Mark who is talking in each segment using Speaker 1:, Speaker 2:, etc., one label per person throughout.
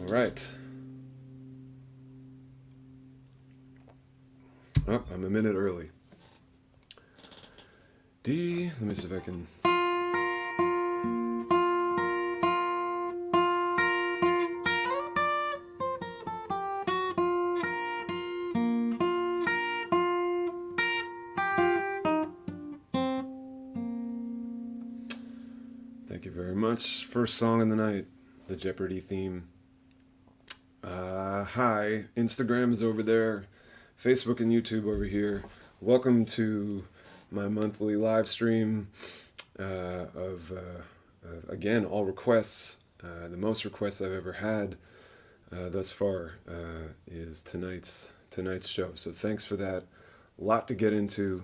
Speaker 1: All right. Oh, I'm a minute early. D, let me see if I can. Thank you very much. First song of the night, the Jeopardy theme. Hi, Instagram is over there, Facebook and YouTube over here. Welcome to my monthly live stream of again, all requests. The most requests I've ever had thus far is tonight's show. So thanks for that. A lot to get into.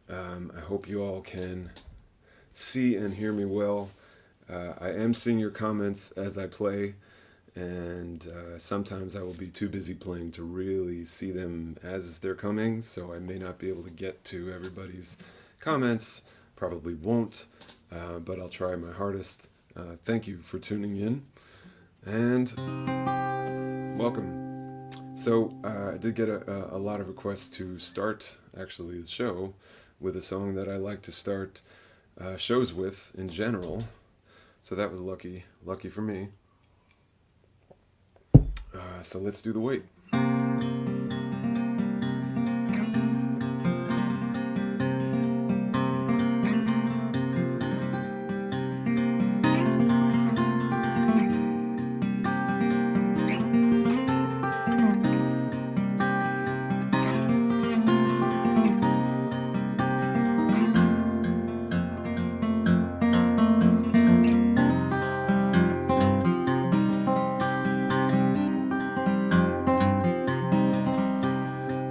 Speaker 1: I hope you all can see and hear me well. I am seeing your comments as I play, and sometimes I will be too busy playing to really see them as they're coming, so I may not be able to get to everybody's comments. Probably won't, but I'll try my hardest. Thank you for tuning in, and welcome. So I did get a lot of requests to start, actually, the show with a song that I like to start shows with in general. So that was lucky for me. So let's do the wait.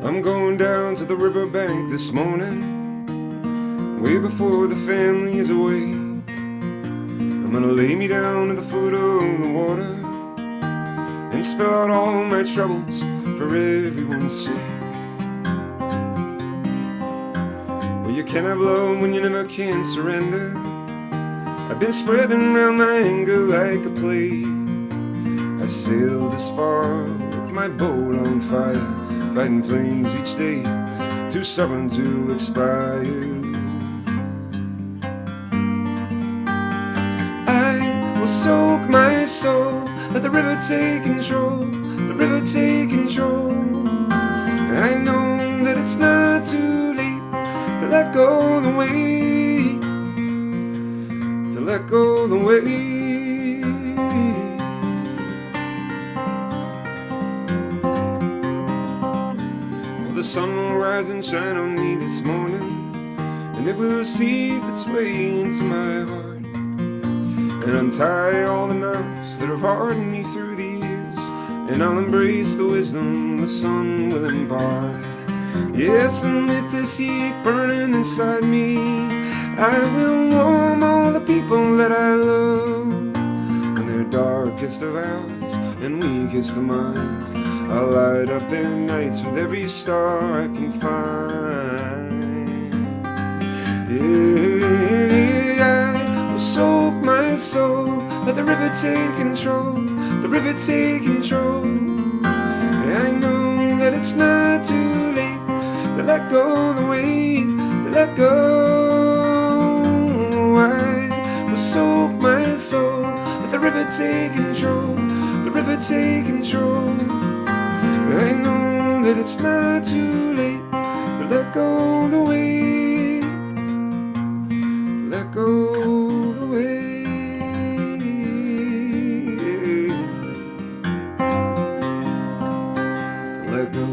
Speaker 1: I'm going down to the riverbank this morning, way before the family is awake. I'm gonna lay me down at the foot of the water and spill out all my troubles for everyone's sake. Well, you can't have love when you never can surrender. I've been spreading around my anger like a plague. I've sailed this far with my boat on fire, fighting flames each day, too stubborn to expire. I will soak my soul, let the river take control, the river take control. And I know that it's not too late to let go the weight, to let go the weight. The sun will rise and shine on me this morning, and it will seep its way into my heart and untie all the knots that have hardened me through the years, and I'll embrace the wisdom the sun will impart. Yes, and with this heat burning inside me, I will warm all the people that I love in their darkest of hours and weakest of minds. I'll light up their nights with every star I can find. Yeah, I will soak my soul, let the river take control, the river take control. And I know that it's not too late to let go the weight, to let go. I will soak my soul, let the river take control, the river take control. I know that it's not too late to let go the weight, to let go the weight, to let go.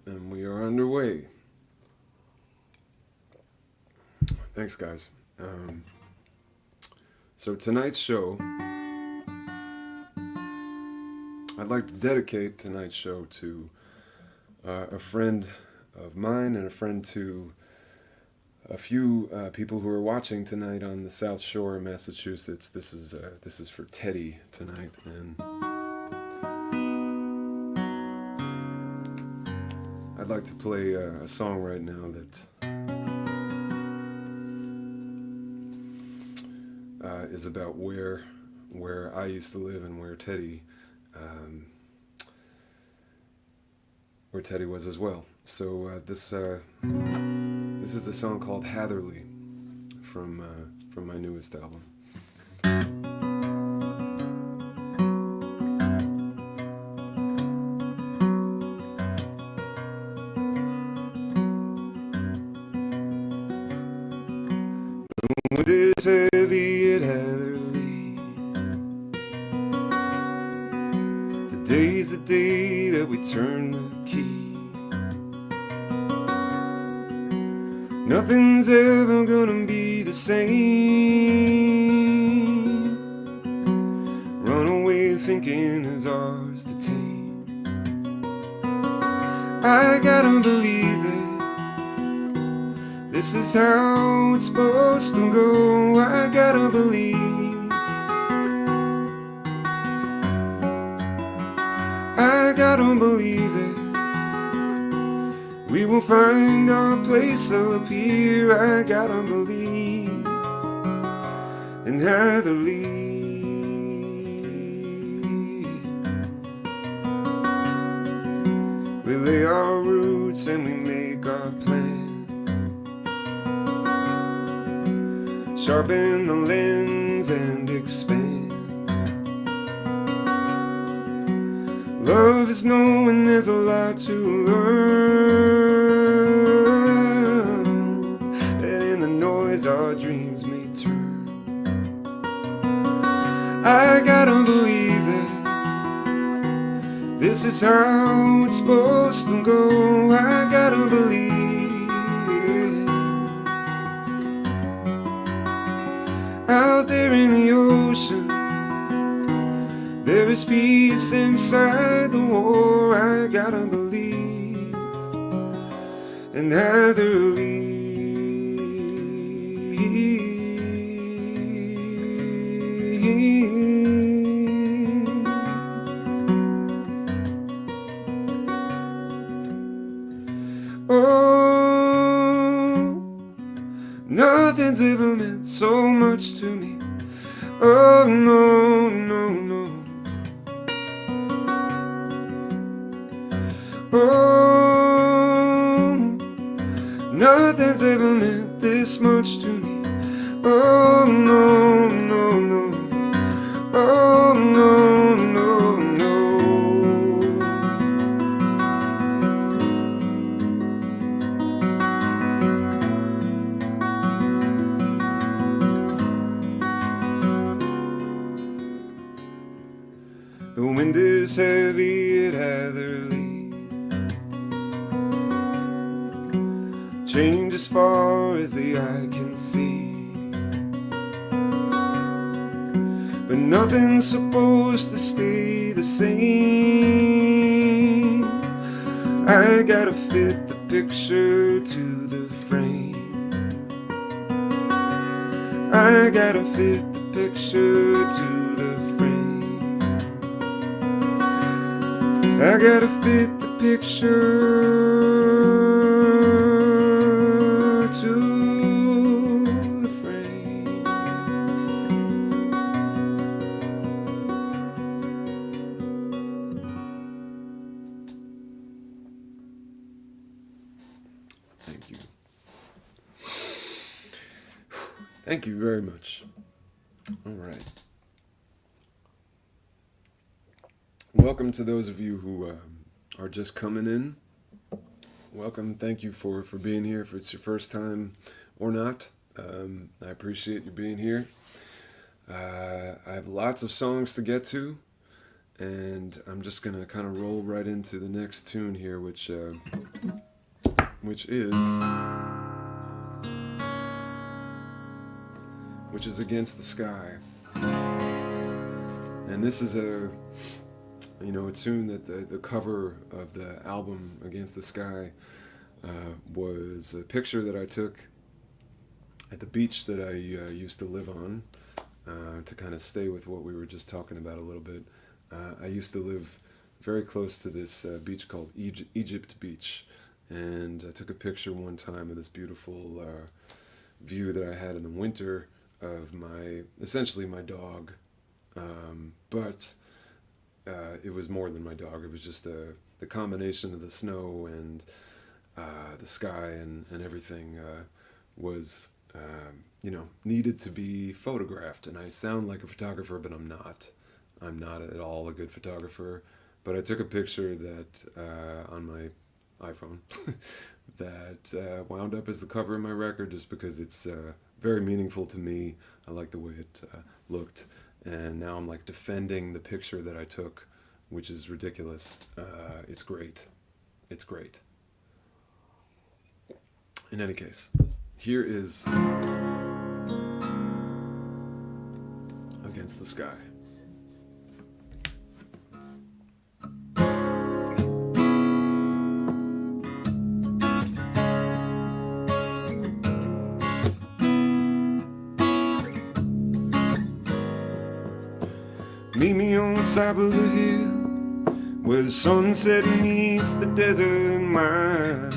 Speaker 1: And we are underway. Thanks, guys. So tonight's show, I'd like to dedicate tonight's show to a friend of mine and a friend to a few people who are watching tonight on the South Shore of Massachusetts. This is for Teddy tonight, and I'd like to play a song right now that is about where I used to live and where Teddy was as well. So this is a song called Hatherley from my newest album. The wind is heavy at Hatherley. Today's the day that we turn the key. Nothing's ever gonna be the same. Runaway thinking is ours to tame. I gotta believe that this is how it's supposed to go. I gotta believe. I gotta believe that we will find our place up here. I gotta believe in Hatherley. We lay our roots and we make our plan. Sharpen the lens and expand. Love is knowing there's a lot to learn, that in the noise our dreams may turn. I gotta believe that this is how it's supposed to go. I gotta believe. Out there in the ocean, there is peace inside the war. I gotta believe in Hatherley. Oh, nothing's ever meant so much to me. Oh, no, no, no. Oh, nothing's ever meant this much to me. Oh, no, no, no. Oh, no, no, no. The wind is heavy at Hatherley. Change as far as the eye can see, but nothing's supposed to stay the same. I gotta fit the picture to the frame. I gotta fit the picture to the frame. I gotta fit the picture to the frame. Thank you. Thank you very much. All right. Welcome to those of you who are just coming in. Welcome. Thank you for being here. If it's your first time or not, I appreciate you being here. I have lots of songs to get to, and I'm just gonna kind of roll right into the next tune here, which is Against the Sky. And this is a tune that the cover of the album Against the Sky was a picture that I took at the beach that I used to live on, to kind of stay with what we were just talking about a little bit. I used to live very close to this beach called Egypt Beach, and I took a picture one time of this beautiful view that I had in the winter of essentially my dog, but it was more than my dog. It was just the combination of the snow and the sky and everything was needed to be photographed. And I sound like a photographer, but I'm not. I'm not at all a good photographer. But I took a picture that on my iPhone that wound up as the cover of my record, just because it's very meaningful to me. I like the way it looked. And now I'm like defending the picture that I took, which is ridiculous. It's great. It's great. In any case, here is Against the Sky. Meet me on top of the hill where the sunset meets the desert mile.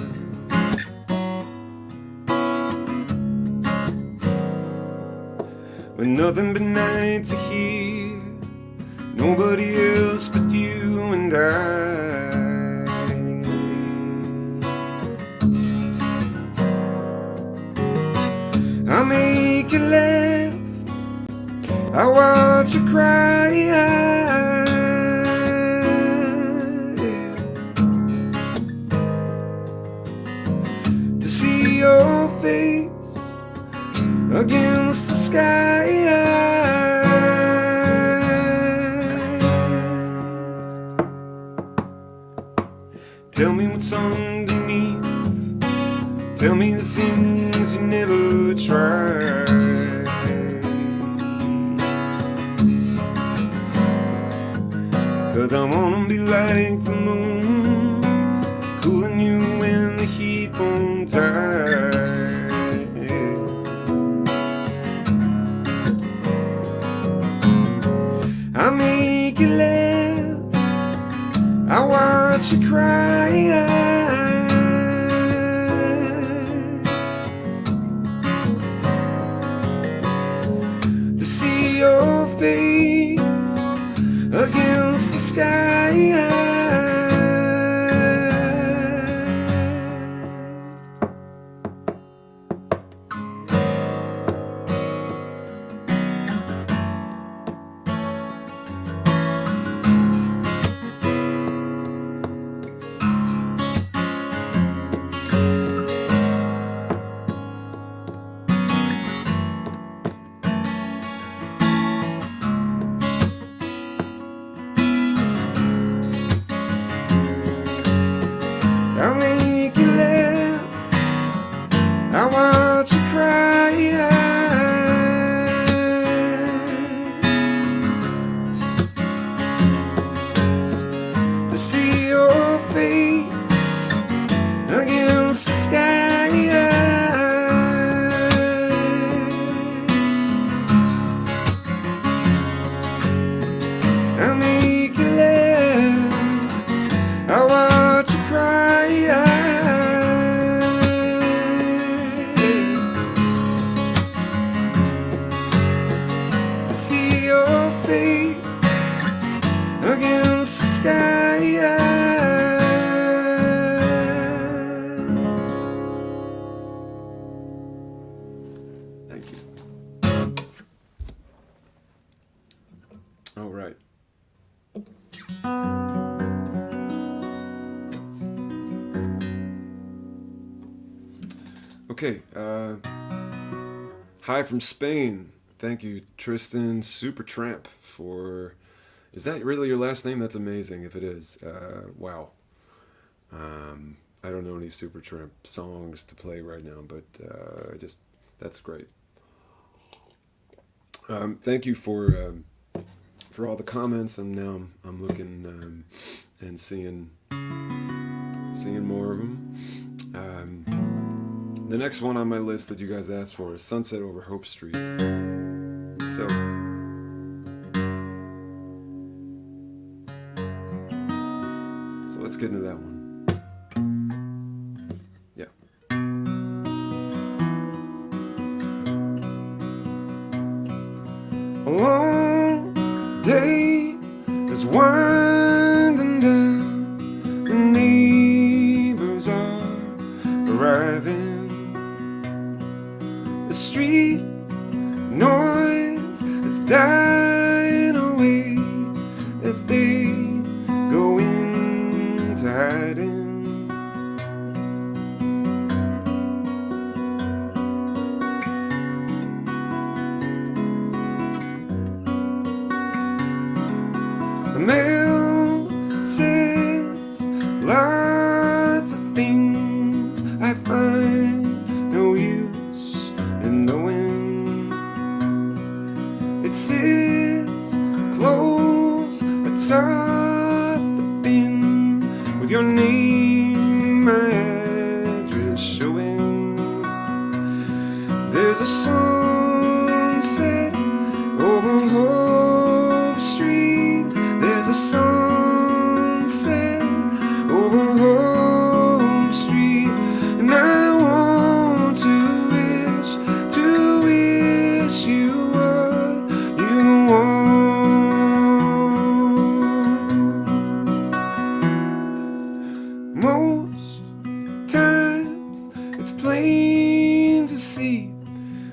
Speaker 1: With nothing but nights to hear, nobody else but you and I make you laugh, I watch you cry, to see your face against the sky. Tell me what's underneath, tell me the things you never tried. 'Cause I wanna be like the moon, cooling you when the heat won't tide. I make you laugh, I watch you cry, to see your face against the sky. I make you laugh, I watch you cry, to see your face against the sky. I make you laugh, I watch you cry, to see your face against the sky. Thank you. All right. Okay, hi from Spain. Thank you, Tristan Supertramp, for Is that really your last name? That's amazing if it is. Wow. I don't know any Supertramp songs to play right now, but that's great. Thank you for all the comments. And now I'm looking and seeing more of them. The next one on my list that you guys asked for is Sunset Over Hope Street. So let's get into that one. Yeah. A long day is winding down. The neighbors are arriving. The street noise is dying away as they go into hiding. The mail says lots of things I find no use in knowing. It sits close atop the bin with your name, my address showing. There's a sunset over Hope Street. There's a sunset over Hope Street, and I want to wish you what you want. Most times it's plain to see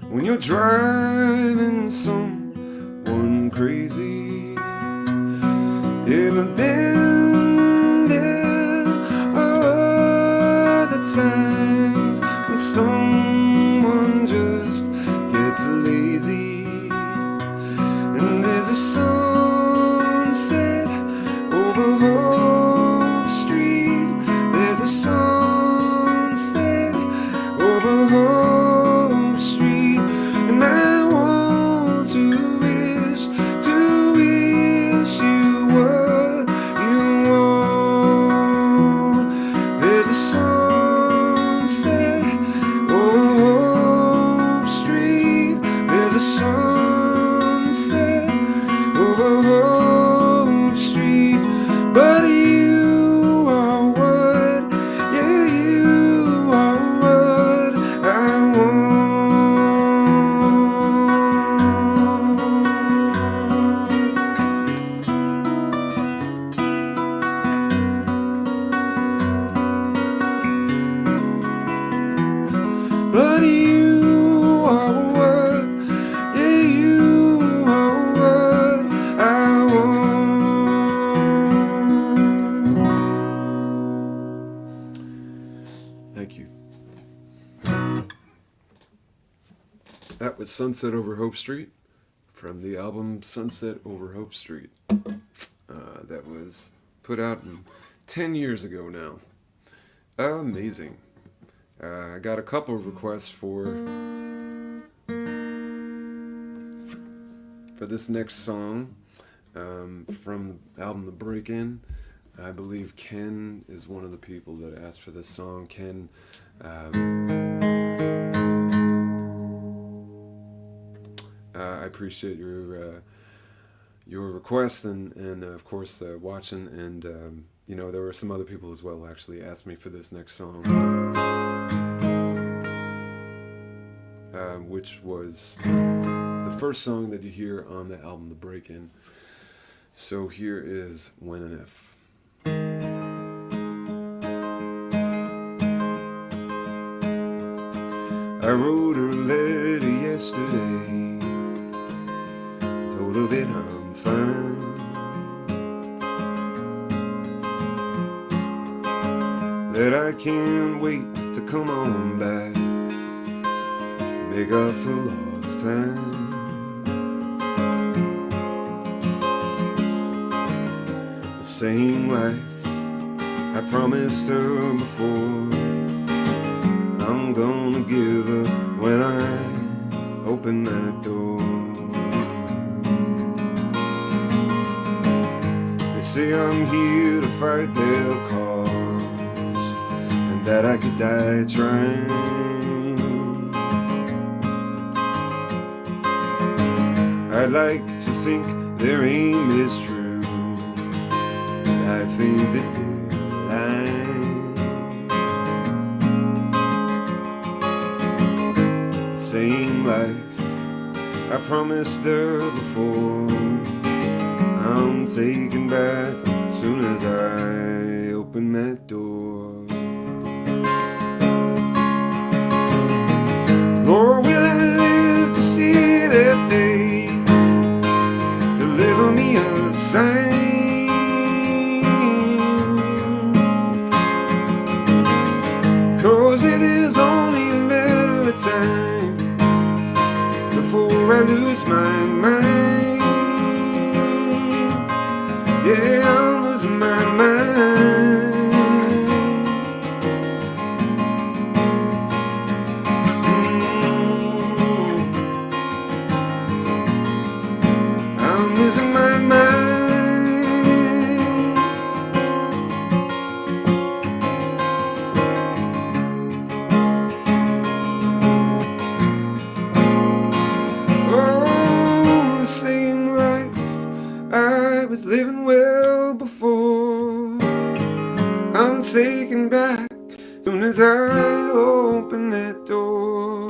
Speaker 1: when you're driving someone crazy. Yeah, but then there are other times when someone just gets lazy. And there's a sunset over Hope Street. There's a sunset over Hope Street, and I want to wish you what you want. There's a sunset over Hope Street. There's a sunset over Hope Street. But you are what, yeah, you are what I want. But you are what, yeah, you are what I want. Thank you. That was Sunset Over Hope Street from the album Sunset Over Hope Street. That was put out 10 years ago now. Amazing. I got a couple of requests for this next song from the album The Break-In. I believe Ken is one of the people that asked for this song. Ken, I appreciate your request and of course watching, and there were some other people as well actually asked me for this next song, which was the first song that you hear on the album The Break-In. So here is When and If. I wrote her a letter yesterday, told her that I'm fine, that I can't wait to come on back, make up for lost time. same life I promised her before. I'm gonna give her when I open that door. They say I'm here to fight their cause, and that I could die trying. I'd like to think their aim is true, but I think that they're lying. Same life I promised her before, I'm taken back as soon as I open that door. Or will I live to see that day, deliver me a sign? Cause it is only a matter of time before I lose my mind. Yeah, I'm losing my mind. I'm losing my mind. Oh, the same life I was living well before, I'm taken back as soon as I open that door.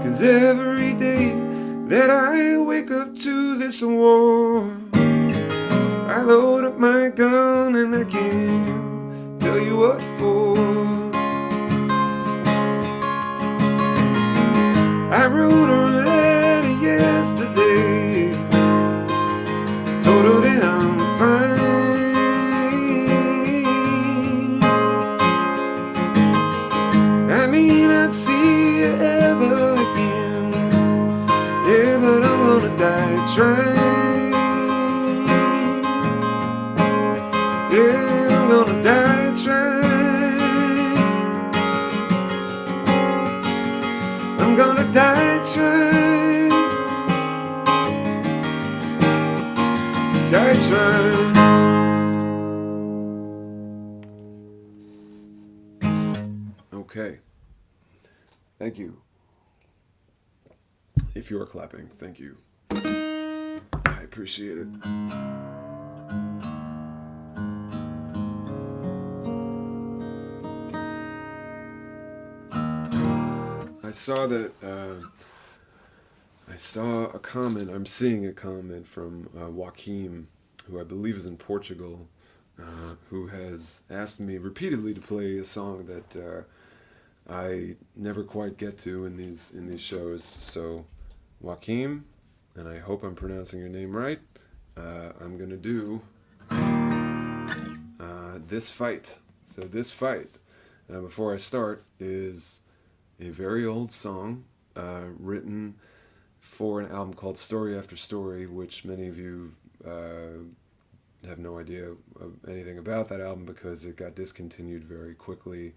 Speaker 1: Cause every day that I wake up to this war, I load up my gun and I can't tell you what for. I wrote her a letter yesterday, told her that I'm fine. I may not see her ever again, yeah, but I'm gonna die trying. Yeah, I'm gonna die trying. I'm gonna die trying. Die trying. Okay. Thank you. If you're clapping, thank you. I appreciate it. I saw that, I saw a comment, I'm seeing a comment from Joaquim, who I believe is in Portugal, who has asked me repeatedly to play a song that I never quite get to in these shows. So Joaquim, and I hope I'm pronouncing your name right, I'm gonna do This Fight. So This Fight, before I start, is a very old song written for an album called Story After Story, which many of you have no idea anything about that album because it got discontinued very quickly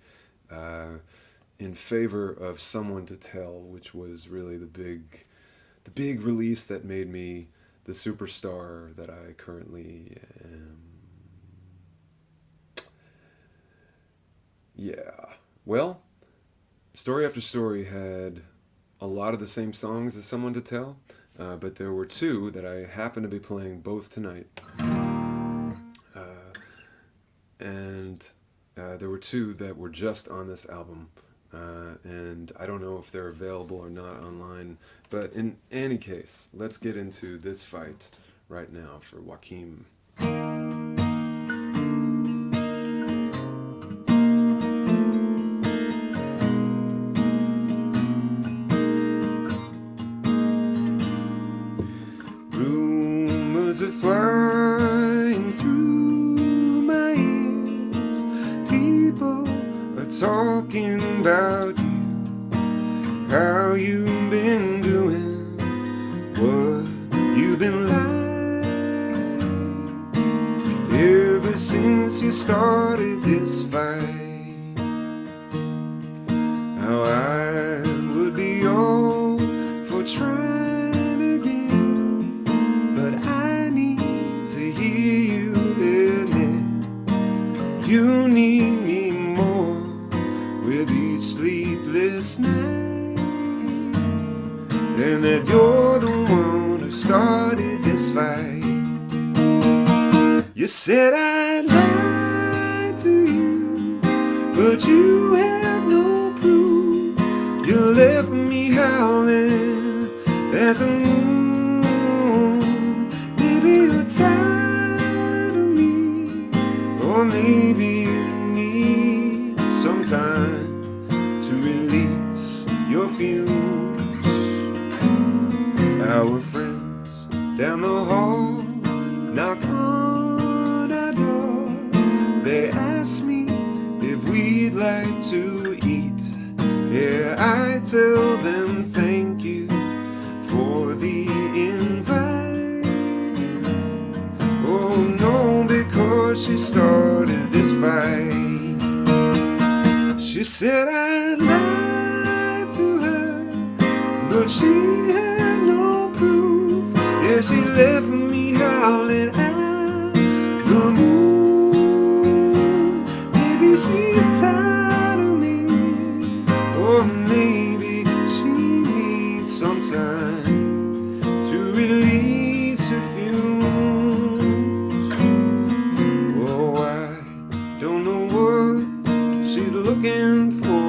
Speaker 1: in favor of Someone to Tell, which was really the big release that made me the superstar that I currently am. Yeah, well, Story After Story had a lot of the same songs as Someone to Tell, but there were two that I happen to be playing both tonight. And there were two that were just on this album, and I don't know if they're available or not online, but in any case, let's get into This Fight right now for Joaquim. Rumors are flying through my ears, people are talking about you, how you've been doing, what you've been like. since you started this fight. How I would be all for trying again, but I need to hear you admit you need me more with each sleepless night, and that you're the one who started this fight. You said I'd lie to you, but you have no proof. You left me howling at the moon. Maybe you're tired of me, or maybe you need some time to release your fumes. Our friends down the hall knock on our door. They ask me if we'd like to eat. Yeah, I tell them thank you for the invite. Oh no, because she started this fight. She said I'd lie to her, but she had no proof. Yeah, she left me howling at the moon. Maybe she's tired of me, or maybe she needs some time to release her fumes. Oh, I don't know what she's looking for.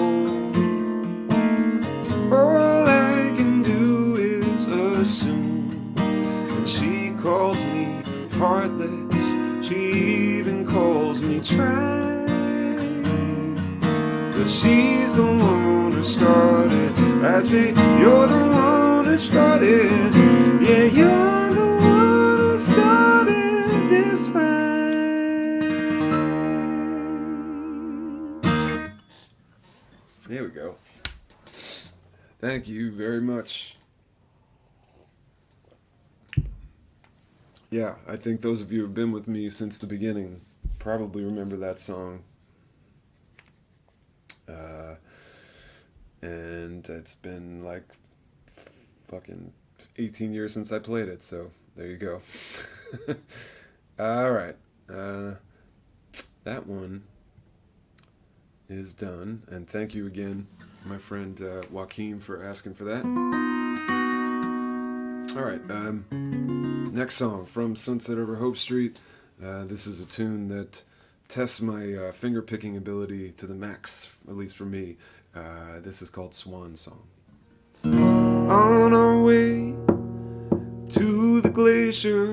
Speaker 1: All I can do is assume. And she calls me heartless, she even calls me tried. But she's the one who started. I say, you're the one who started. Yeah, you're the one who started this fight. There we go. Thank you very much. Yeah, I think those of you who have been with me since the beginning probably remember that song. And it's been like fucking 18 years since I played it, so there you go. All right. That one is done, and thank you again, my friend Joaquin, for asking for that. All right, next song from Sunset Over Hope Street. This is a tune that tests my finger-picking ability to the max, at least for me. This is called Swan Song. On our way to the glacier,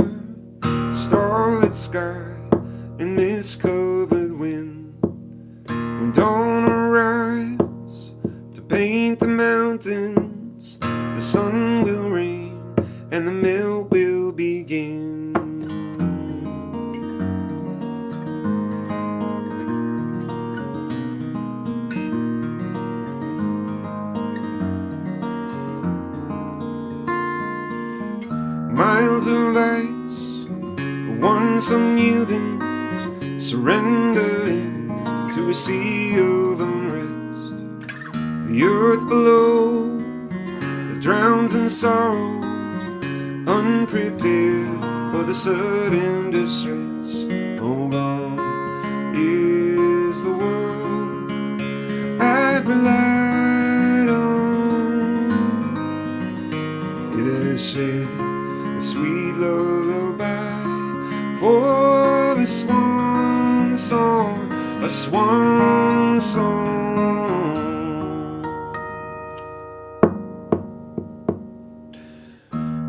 Speaker 1: starlit sky and mist-covered wind. When dawn arrives to paint the mountains, the sun will rain and the melt will begin. Miles of ice, once unyielding, surrendering to a sea of unrest. The earth below that drowns in sorrow, unprepared for the sudden distress. Oh, gone is the world I've relied on. It has shed a sweet lullaby for a swan song, a swan song.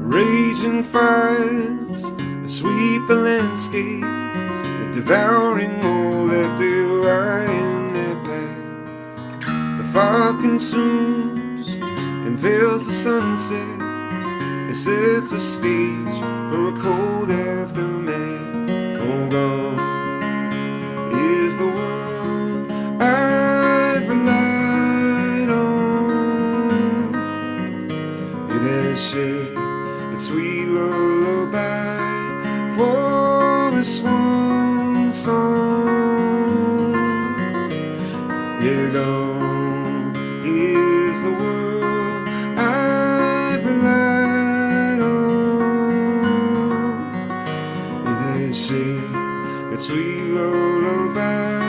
Speaker 1: Raging fires sweep the landscape, devouring all that they lie in their path. The fire consumes and veils the sunset. It sets the stage for a cold aftermath. Oh, gone is the world I've relied on. It has shed its sweet lullaby for a swan song. Yeah, gone is the world I've relied on. They say it's sweet lullaby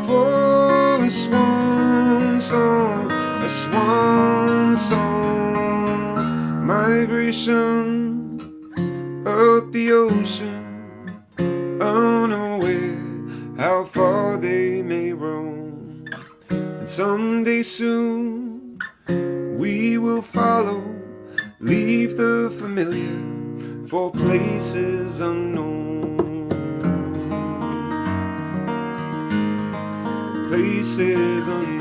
Speaker 1: for a swan song, a swan song. Migration up the ocean, unaware how far they may roam. And someday soon we will follow, leave the familiar for places unknown. Places unknown.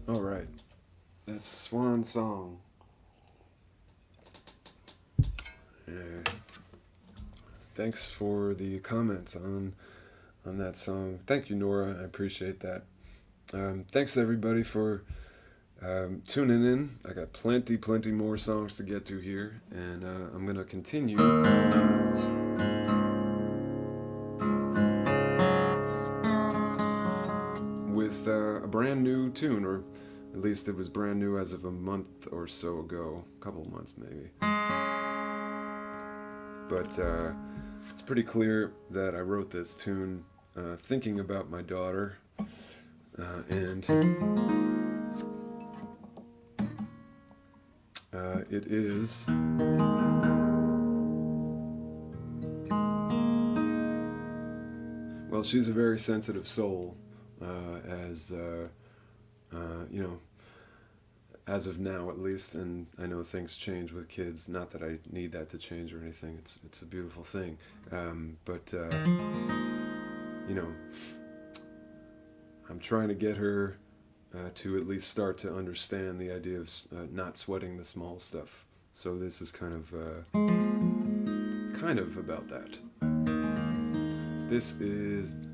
Speaker 1: All right, that's Swan Song. Thanks for the comments on that song. Thank you, Nora. I appreciate that. Thanks everybody for tuning in. I got plenty more songs to get to here, and I'm gonna continue with a brand new tune, or at least it was brand new as of a month or so ago, a couple of months maybe. But it's pretty clear that I wrote this tune thinking about my daughter, and it is well, she's a very sensitive soul, as you know, as of now at least, and I know things change with kids, not that I need that to change or anything. It's a beautiful thing, but you know, I'm trying to get her to at least start to understand the idea of not sweating the small stuff. So this is kind of about that. This is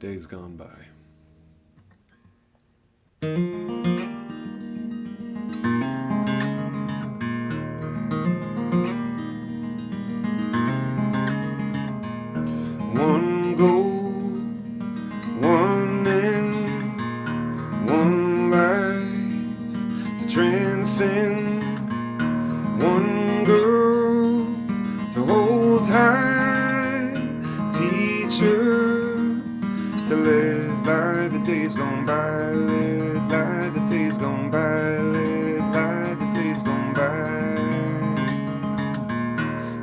Speaker 1: Days Gone By. One goal, one end, one life to transcend, one girl to hold tight, teacher to live by the days gone by, live by the days gone by, live by the days gone by.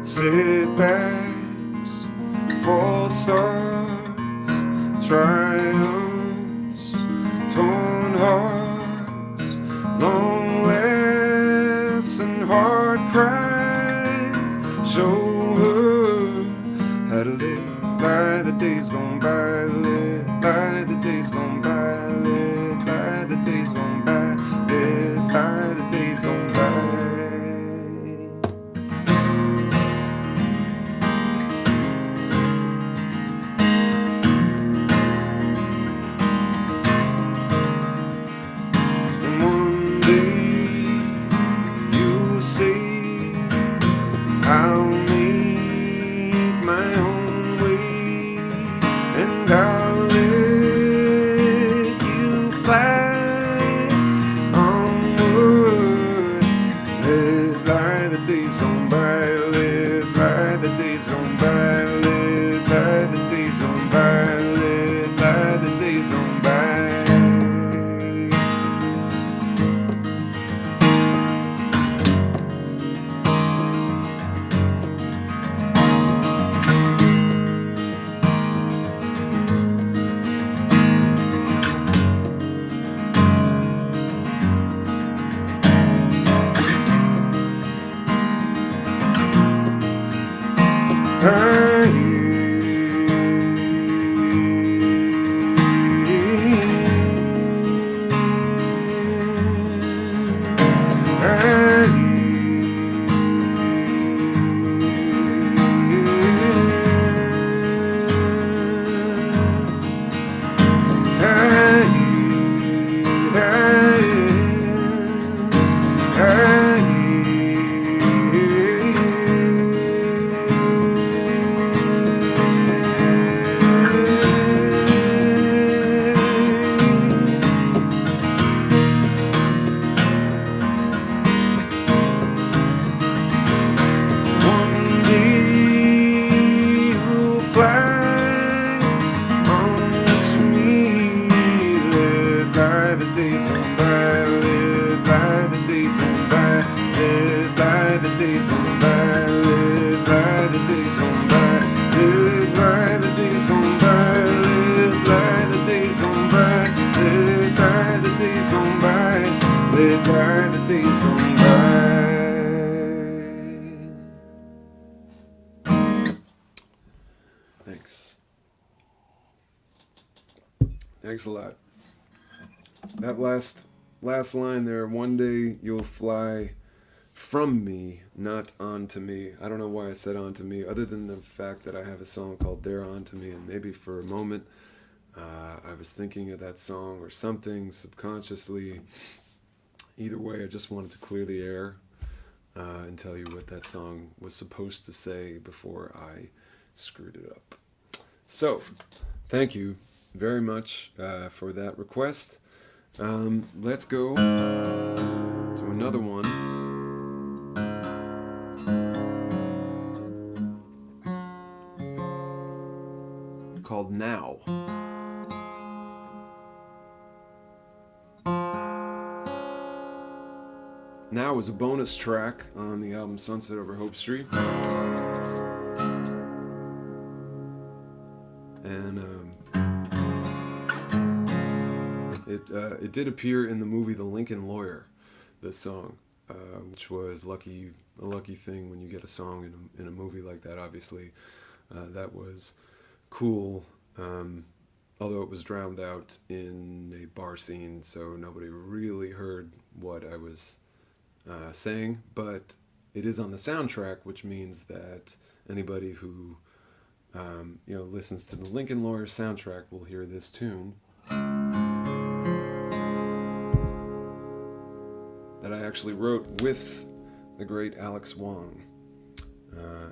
Speaker 1: Setbacks, false starts, triumphs, torn hearts, long laughs and hard cries. Show her how to live by the days gone by, live by the days gone by, live by the days gone by, live by the days gone by. I'll make my own way, and I'll let you fly onward. Live by the days gone by, live by the days gone by, live by the days gone by, live by the days gone by, live by the days gone by, live by the days gone by, live by the days gone by, live by the days gone by, live by the days gone by, live by the days gone by, live by the days gone by. Thanks. Thanks a lot. That last line there, one day you'll fly from me, not onto me. I don't know why I said onto me, other than the fact that I have a song called They're Onto Me, and maybe for a moment I was thinking of that song or something subconsciously. Either way, I just wanted to clear the air and tell you what that song was supposed to say before I screwed it up. So, thank you very much for that request. Let's go to another one. Called Now. Now was a bonus track on the album Sunset Over Hope Street. And it did appear in the movie The Lincoln Lawyer, this song, which was a lucky thing when you get a song in a movie like that, obviously. That was cool, although it was drowned out in a bar scene, so nobody really heard what I was saying, but it is on the soundtrack, which means that anybody who listens to the Lincoln Lawyer soundtrack will hear this tune that I actually wrote with the great Alex Wong.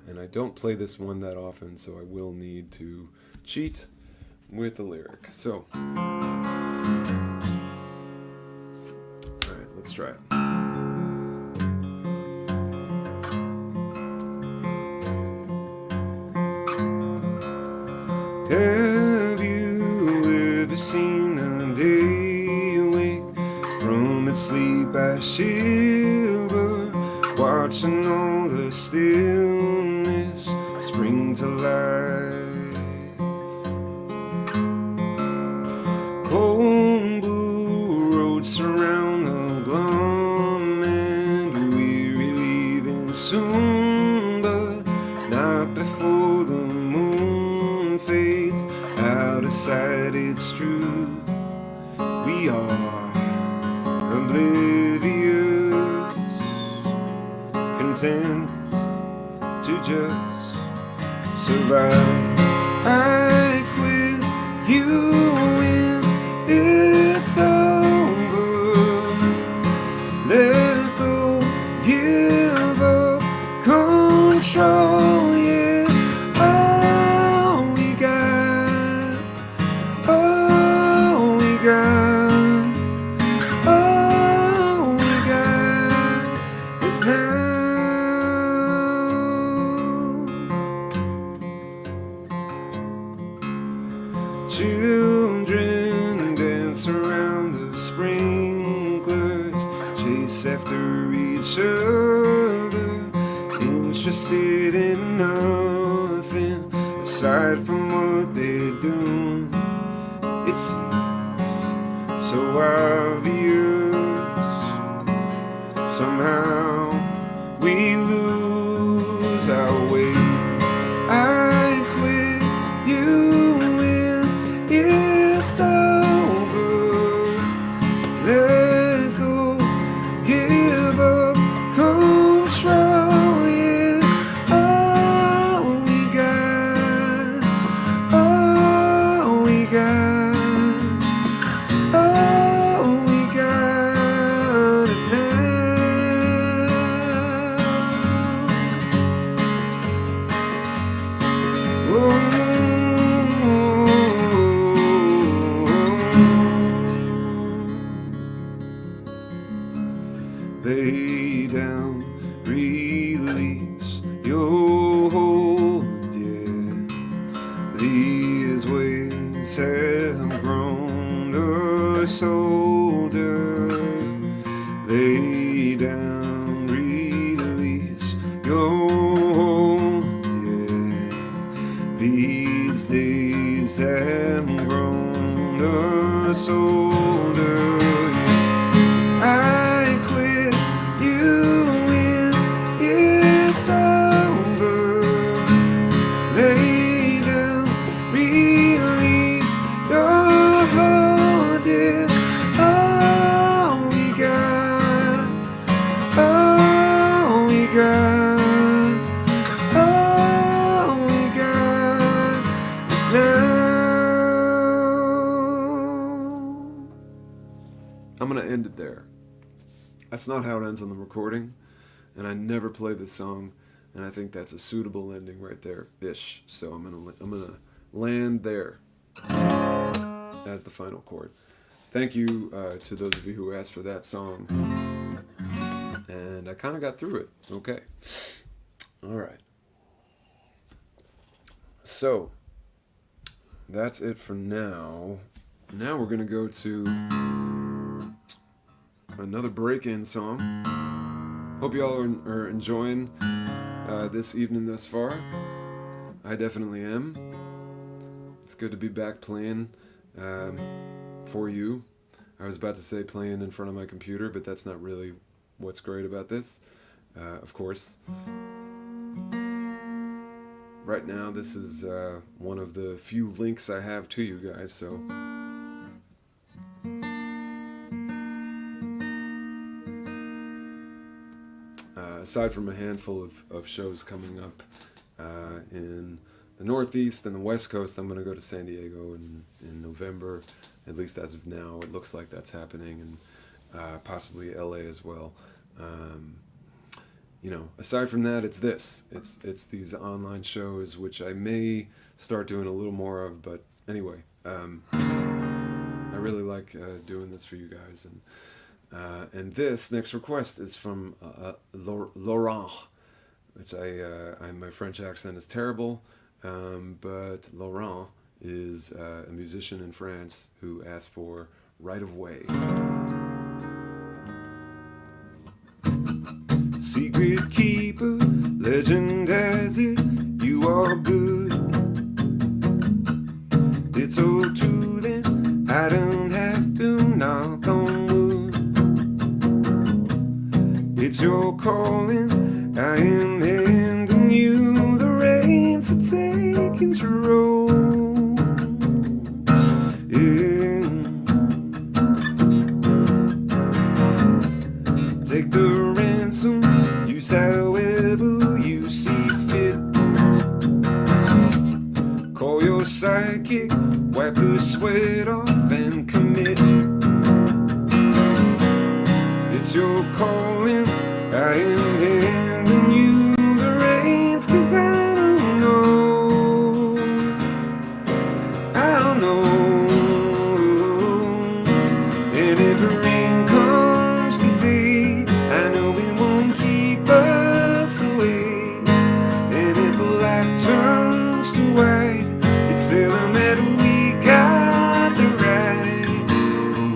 Speaker 1: And I don't play this one that often, so I will need to cheat with the lyric. So, alright, let's try it. Have you ever seen the day awake from its sleep? I shiver, watching all the stillness spring to life. Cold blue roads surround the glum and weary, leaving soon, but not before the moon fades out of sight. It's true, we are oblivious, content to just survive. I quit you when it's over. Let go, give up control. Yeah, all we got, all we got, all we got is now. Children dance around the sprinklers, chase after each other, interested in nothing aside from what they're doing. It seems so obvious. Somehow we lose our way. I quit you when it's over. Let go, give up control. Yeah, all we got, all we got, all we got is now. Lay down, release your hold, yeah. These waves have grown shoulder. Lay down, release your hold, yeah. These days have grown us older. I quit you when it's over. Lay down, release your hold, yeah. All we got, all we got, all we got is now. I'm gonna end it there. That's not how it ends on the recording, and I never play this song, and I think that's a suitable ending right there-ish. So I'm gonna land there as the final chord. Thank you to those of you who asked for that song, and I kind of got through it. Okay, all right. So that's it for now. Now we're gonna go to another break-in song. Hope you all are enjoying this evening thus far. I definitely am. It's good to be back playing for you. I was about to say playing in front of my computer, but that's not really what's great about this. Of course, right now this is one of the few links I have to you guys, so aside from a handful of shows coming up in the Northeast and the West Coast, I'm going to go to San Diego in November. At least as of now, it looks like that's happening, and possibly LA as well. You know, aside from that, it's this. It's these online shows, which I may start doing a little more of. But anyway, I really like doing this for you guys, and this next request is from Laurent, which my French accent is terrible, but Laurent is a musician in France who asked for Right of Way. Secret keeper, legend has it, you are good. It's all true then, I don't have to knock on wood. It's your calling, I am handing you the reins to take control. Yeah. Take the ransom, use however you see fit. Call your sidekick, wipe the sweat off and commit. It's your calling, I am handing you the reins, 'cause I don't know, and if the rain comes today, I know it won't keep us away, and if black turns to white, it's still a matter we got the right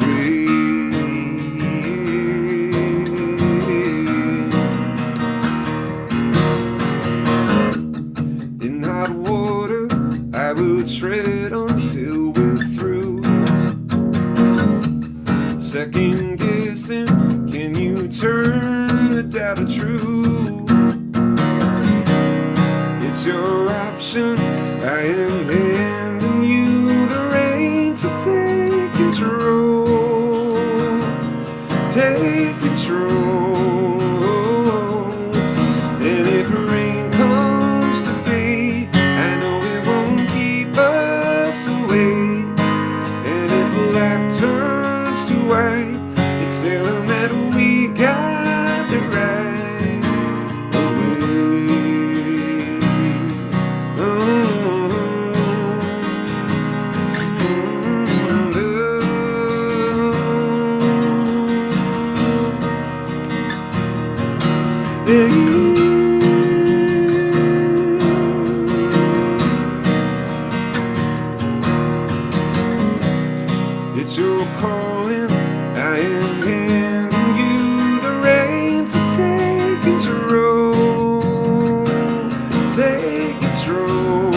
Speaker 1: way. In hot water, I will tread until we're through. Second guessing, can you turn the doubt to true? It's your option, I am handing you the reins to take control. Take control. And if rain comes today, I know it won't keep us away, and if black turns to white, it's still a matter we got the right away. it's your calling. I am handing you the reins to take control, take control.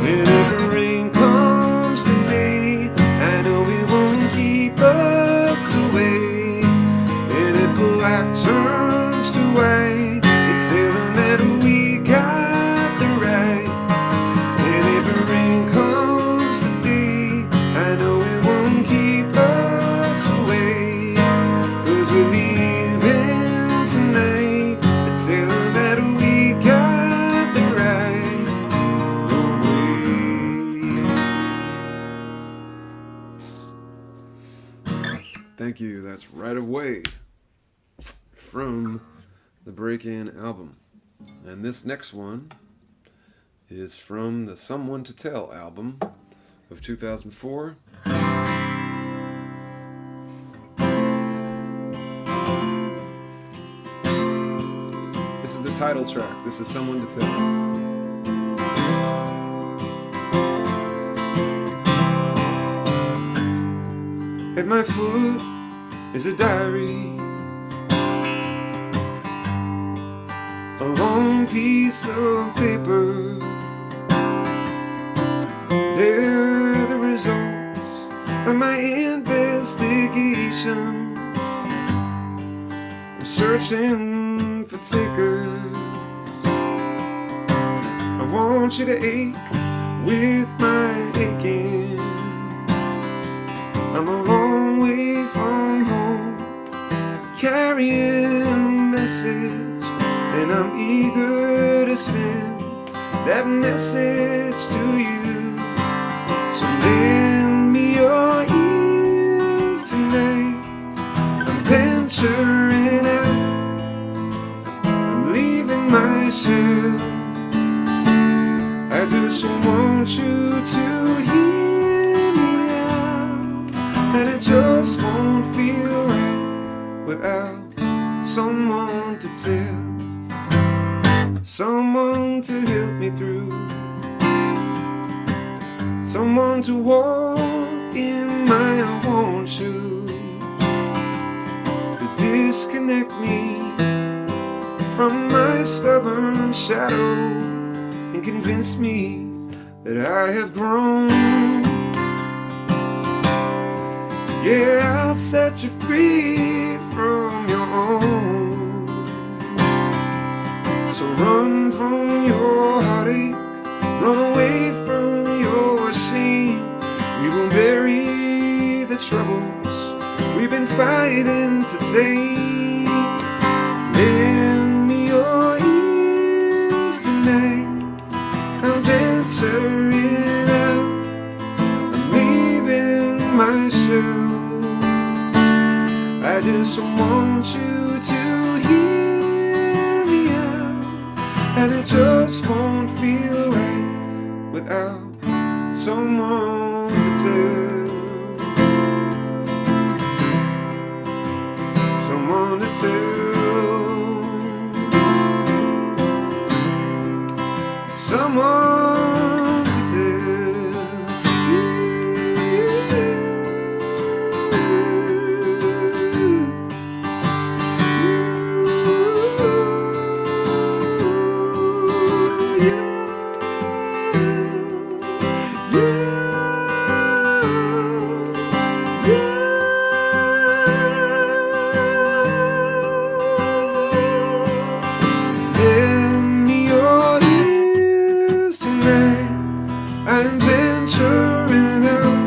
Speaker 1: And if the rain comes today, I know it won't keep us away. And if black turns to white, it's telling that we got the right. And if the rain comes today, I know it won't keep us away. 'Cause we're leaving tonight, it's telling that we got the right away. Thank you. That's Right of Way from the Break-In album. And this next one is from the Someone to Tell album of 2004. This is the title track. This is Someone to Tell. At my foot is a diary, a long piece of paper. They're the results of my investigations. I'm searching for takers. I want you to ache with my aching. I'm a long way from home, carrying a message, and I'm eager to send that message to you. So lend me your ears tonight. I'm venturing out, I'm leaving my shell. I just want you to hear me out, and it just won't feel right without someone to tell, someone to help me through, someone to walk in my own shoes, to disconnect me from my stubborn shadow and convince me that I have grown. Yeah, I'll set you free from your own. So run from your heartache, run away from your shame. We will bury the troubles we've been fighting to take. Lend me your ears tonight. I'm venturing out, I'm leaving my shell. I just want you to hear me out, and it just won't feel right without someone to tell, someone to tell, someone to tell. Lend me your ears tonight. I'm venturing out,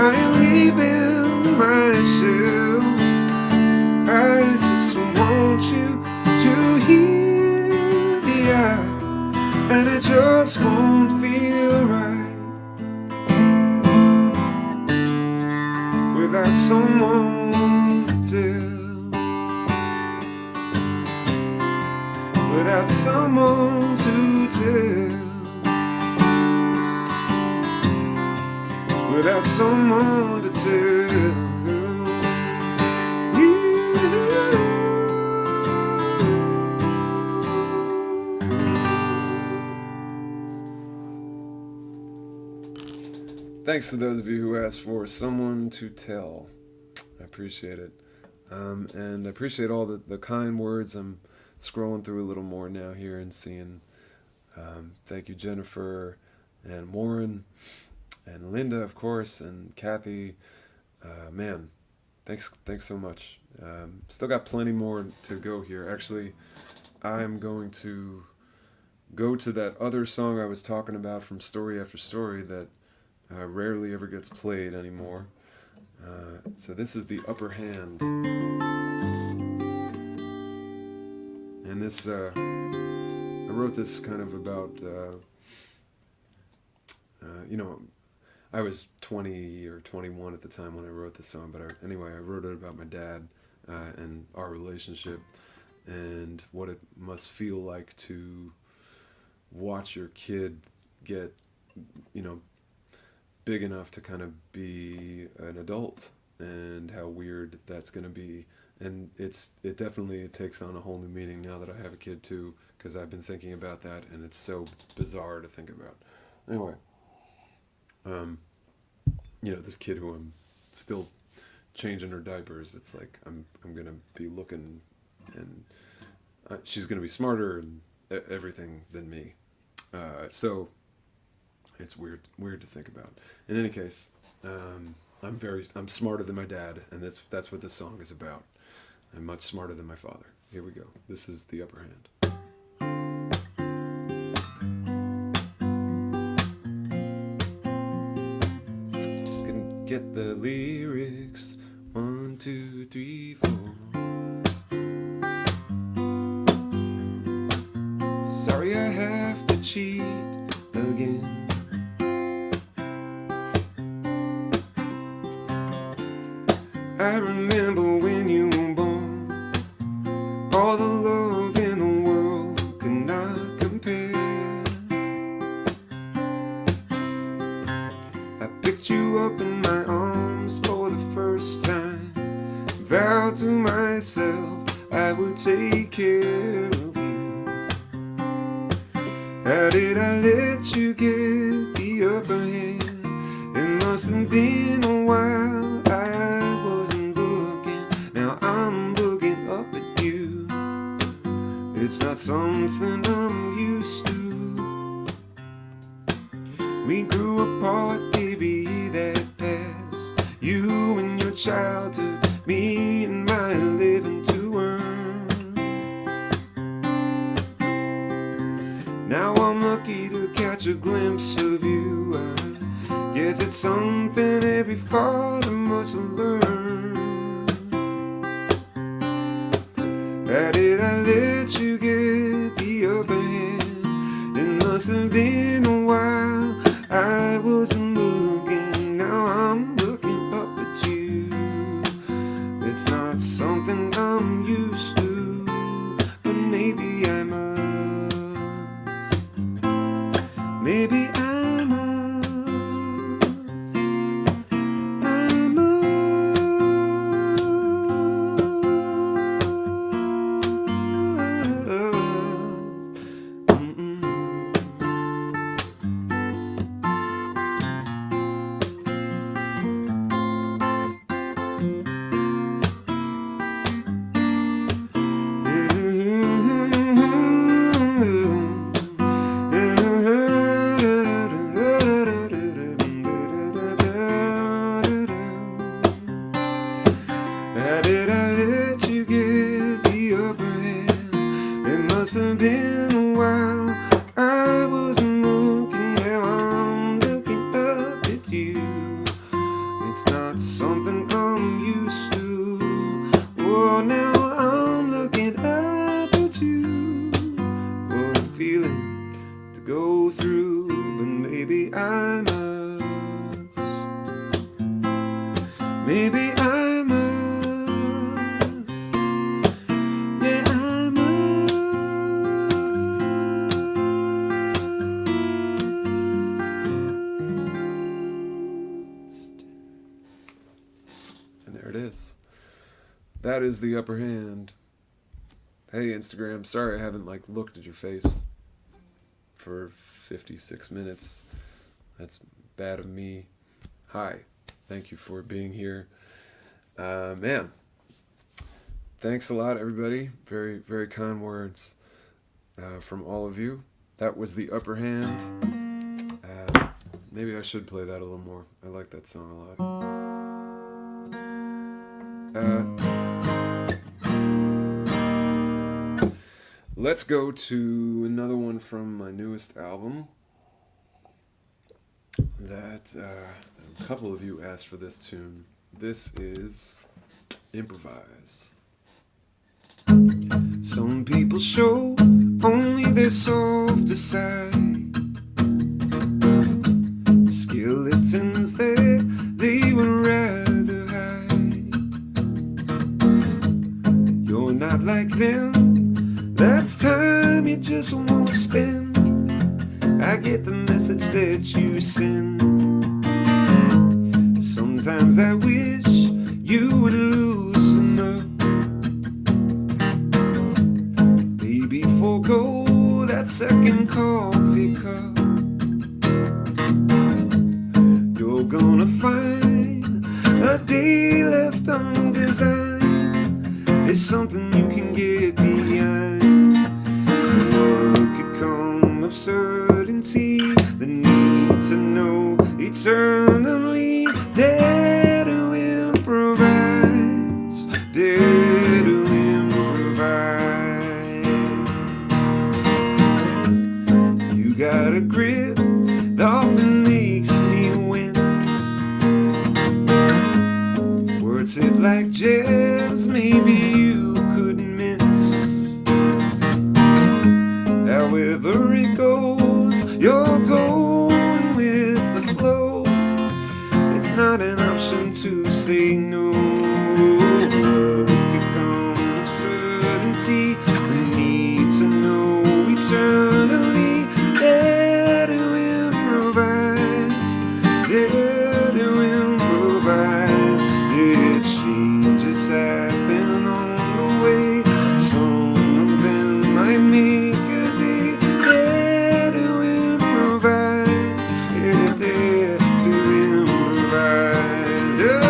Speaker 1: I am leaving my shell. I just want you to hear me out, and it just won't feel right without someone to tell, without someone to tell, without someone to tell. Thanks to those of you who asked for someone to tell. I appreciate it. And I appreciate all the kind words. I'm scrolling through a little more now here and seeing. Thank you, Jennifer and Warren and Linda, of course, and Kathy. Man, thanks so much. Still got plenty more to go here. Actually, I'm going to go to that other song I was talking about from Story After Story that rarely ever gets played anymore. So this is The Upper Hand. And this, I wrote this kind of about, I was 20 or 21 at the time when I wrote this song, but anyway, I wrote it about my dad and our relationship and what it must feel like to watch your kid get, big enough to kind of be an adult and how weird that's going to be. And it definitely takes on a whole new meaning now that I have a kid too, because I've been thinking about that and it's so bizarre to think about. Anyway, this kid who I'm still changing her diapers, it's like I'm going to be looking and she's going to be smarter and everything than me. So it's weird to think about. In any case, I'm smarter than my dad, and that's what this song is about. I'm much smarter than my father. Here we go. This is The Upper Hand. Couldn't get the lyrics. 1, 2, 3, 4. Sorry I have to cheat again. I remember when you were born, all the love in the world could not compare. I picked you up in my arms for the first time, vowed to myself I would take care of you. How did I let you get the upper hand? It must have been a while. It's not something I'm used to. We grew apart, baby, that passed. You and your childhood, me and my living to earn. Now I'm lucky to catch a glimpse of you. I guess it's something every father must learn. How did I let you get the upper hand? It must have been a while. I wasn't looking, now I'm looking up at you. It's not something I'm used to, but maybe I must. Maybe I must. How did I let you get the upper hand? It must have been a while. I wasn't looking, now I'm looking up at you. It's not something I'm used to. Oh, now I'm looking up at you. What a feeling to go through, but maybe I must. Maybe I must. And there it is. That is The Upper Hand. Hey Instagram, sorry I haven't looked at your face for 56 minutes. That's bad of me. Hi. Thank you for being here. Man, thanks a lot, everybody. Very, very kind words from all of you. That was The Upper Hand. Maybe I should play that a little more. I like that song a lot. Let's go to another one from my newest album that a couple of you asked for this tune. This is Improvise. Some people show only their softer side, skeletons that they would rather hide. You're not like them, that's time you just won't spend. I get the message that you send. Sometimes I wish you would loosen up. Maybe forego that second coffee cup. You're gonna find a day left undesigned. There's something you can get behind. What could come of certainty, the need to know eternally. Dare to improvise, dare to improvise. You got a grip that often makes me wince. Words hit like jabs, maybe you could mince. However it goes, you're going with the flow. It's not an option to say no. What could come of certainty, the need to know eternally. Dare to improvise, dare to improvise. Yeah, changes happen on the way. Some of them might make a day. Dare to improvise, yeah, dare to improvise. Yeah.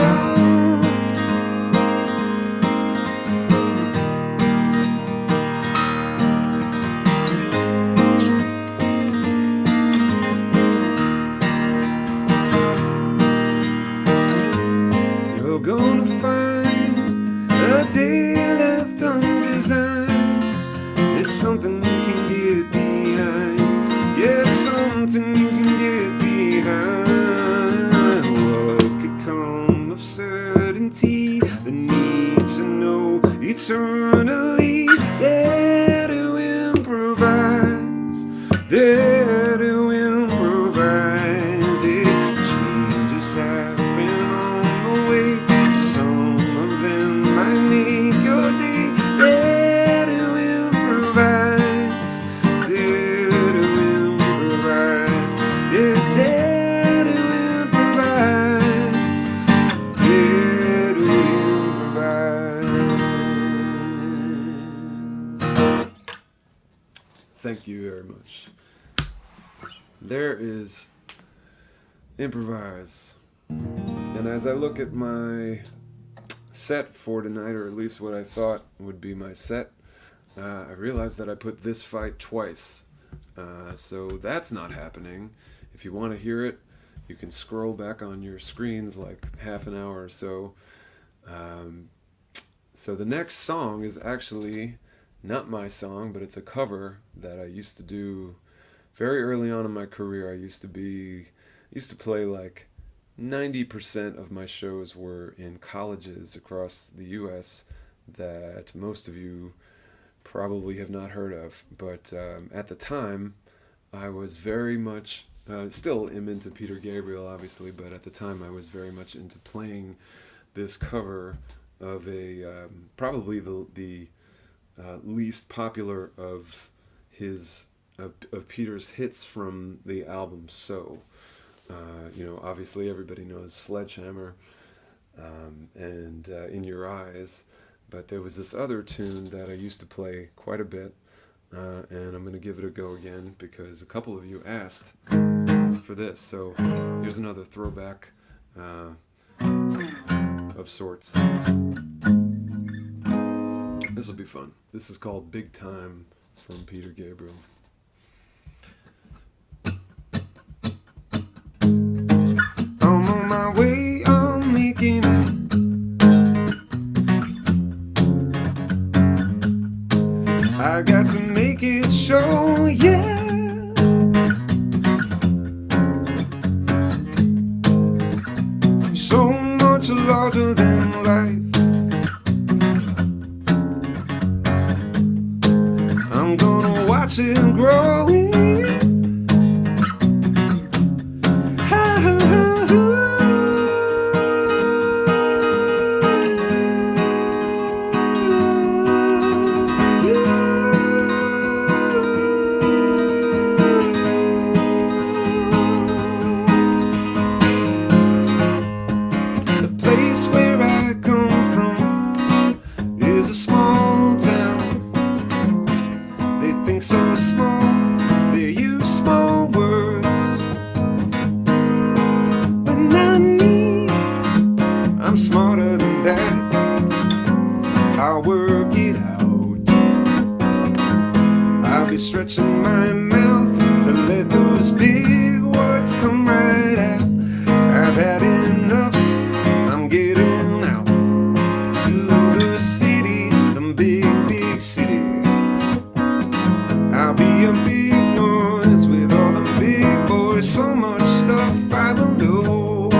Speaker 1: You're gonna find a day left undesigned. It's something you can get behind. Yeah, it's something you can get behind. What could come of certainty, the need to know eternally. Dare to improvise, dare to improvise. Yeah, changes happen on the way. Some of them might make your day. Dare to improvise, dare to improvise. Yeah, dare to improvise, dare to improvise. Thank you very much. There is Improvise. And as I look at my set for tonight, or at least what I thought would be my set, I realized that I put This Fight twice. So that's not happening. If you want to hear it, you can scroll back on your screens like half an hour or so. So the next song is actually not my song, but it's a cover that I used to do very early on in my career. I used to play like 90% of my shows were in colleges across the US that most of you probably have not heard of. But at the time, I was very much, still am into Peter Gabriel, obviously, but at the time I was very much into playing this cover of a probably the least popular of his of Peter's hits from the album So. Obviously everybody knows Sledgehammer and In Your Eyes, but there was this other tune that I used to play quite a bit, and I'm going to give it a go again because a couple of you asked for this. So here's another throwback of sorts. This will be fun. This is called Big Time from Peter Gabriel. I'm on my way, I'm making it. I got to make it show, yeah. So much larger than life. I'm gonna watch it grow. So small, they use small words, but not me. I'm smarter than that. I'll work it out. I'll be stretching my mouth to let those big words come right out. I've had enough. I'm getting out to the city, the big city. I'll be a big noise with all the big boys. So much stuff I will know,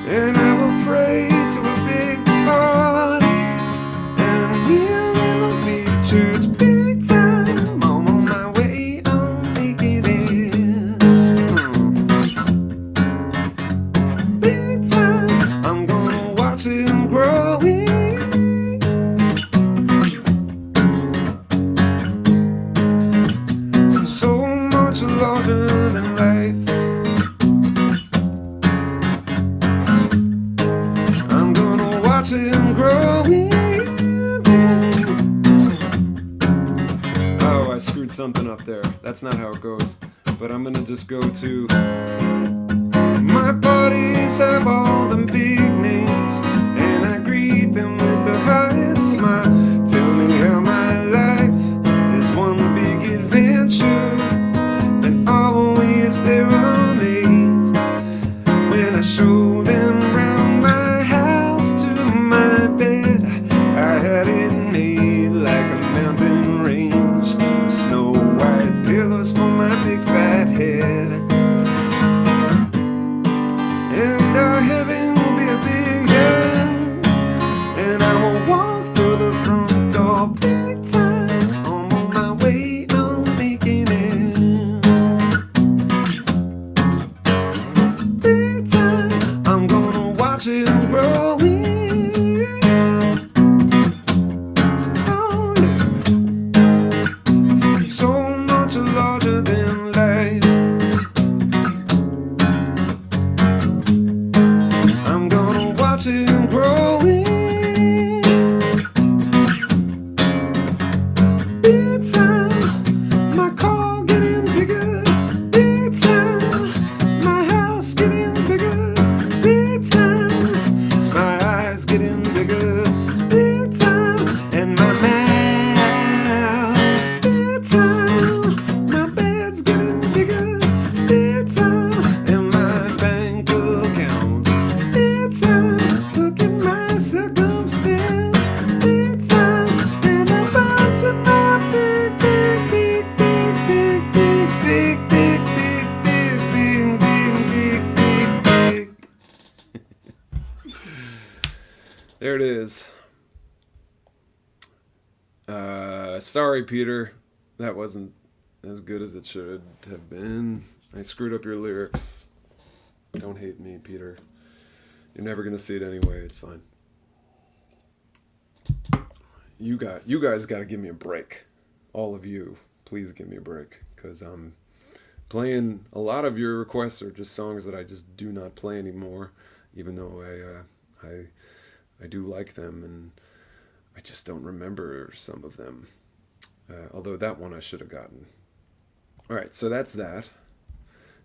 Speaker 1: and I will pray to a big God, and we'll in a big church, big time. I'm on my way, I'm making it. Big time, I'm gonna watch it grow. So much larger than life. I'm gonna watch him grow. Oh, I screwed something up there. That's not how it goes. But I'm gonna just go to my parties have all the big names, and I greet them with the highest smile. Tell me how my life is one big adventure, and always they're amazed when I show them round my house to my bed. I had it made like a mountain range, with snow white pillows for my big fat head. And our heaven will be a big heaven, and I will walk through the front door big time. I'm on my way, I'm making it. Big time, I'm gonna watch it grow. Oh yeah, so much larger than life. I'm gonna watch it grow. Big time, my car getting bigger. Big time, my house getting bigger. Big time, my eyes getting bigger. Big time, and my mouth. Big time, my bed's getting bigger. Big time, and my bank account. Big time, look at my circumstance. Big time, and I'm about to my big, big, big, big, big, big, big, big, big, big, big, big, big, big, big. There it is. Sorry, Peter. That wasn't as good as it should have been. I screwed up your lyrics. Don't hate me, Peter. You're never gonna see it anyway. It's fine. You guys got to give me a break. All of you, please give me a break, because I'm playing a lot of your requests are just songs that I just do not play anymore, even though I do like them, and I just don't remember some of them. Although that one I should have gotten. All right, so that's that.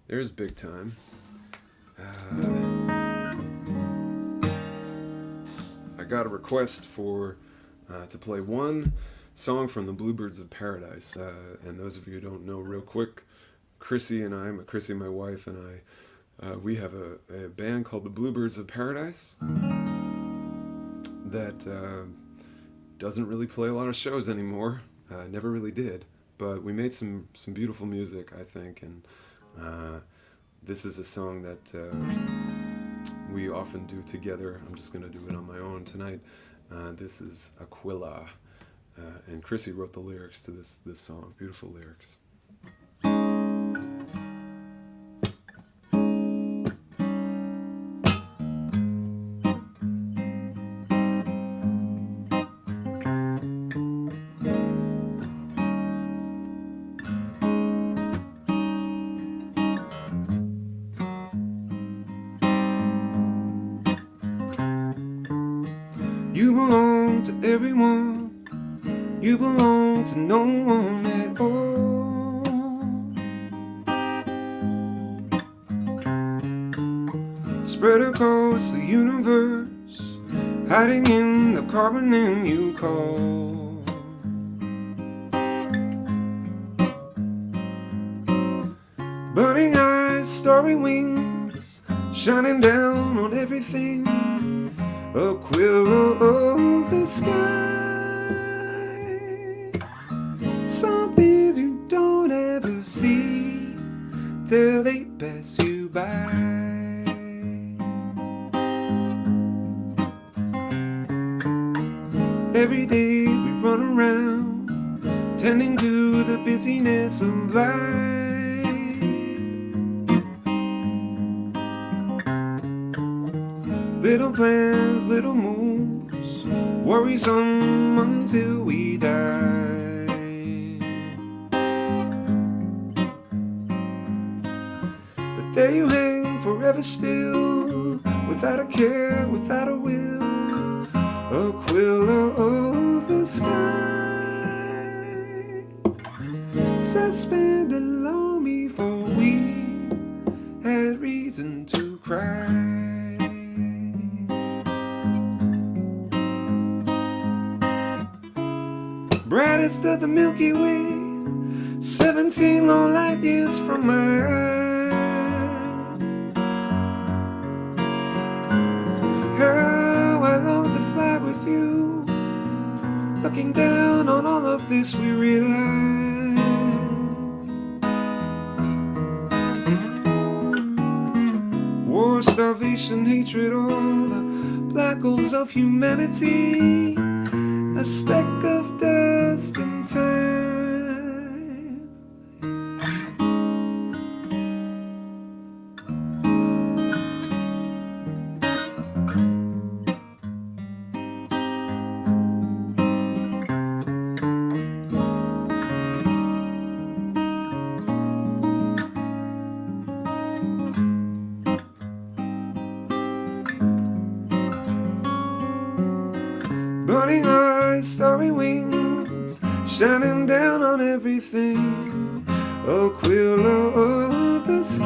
Speaker 1: There's Big Time. I got a request for to play one song from the Bluebirds of Paradise. And those of you who don't know, real quick, Chrissy, my wife, and I, we have a band called the Bluebirds of Paradise that doesn't really play a lot of shows anymore. Never really did, but we made some beautiful music, I think, and this is a song that we often do together. I'm just going to do it on my own tonight. This is Aquila, and Chrissy wrote the lyrics to this song. Beautiful lyrics. You belong to everyone, you belong to no one at all. Spread across the universe, hiding in the carbon then you call. Burning eyes, starry wings, shining down on everything. Aquila of the sky. Some things you don't ever see till they pass you by. Every day we run around, tending to the busyness of life. Little plans, little moves, worrisome until we die. But there you hang forever still, without a care, without a will. Aquila of the sky, suspended along me, for we had reason to cry. Brightest of the Milky Way, 17 long light years from my eyes. How I long to fly with you, looking down on all of this we realize. War, starvation, hatred, all the black holes of humanity, a speck of dust in time. Burning eyes, starry wings, shining down on everything. Aquila of the sky,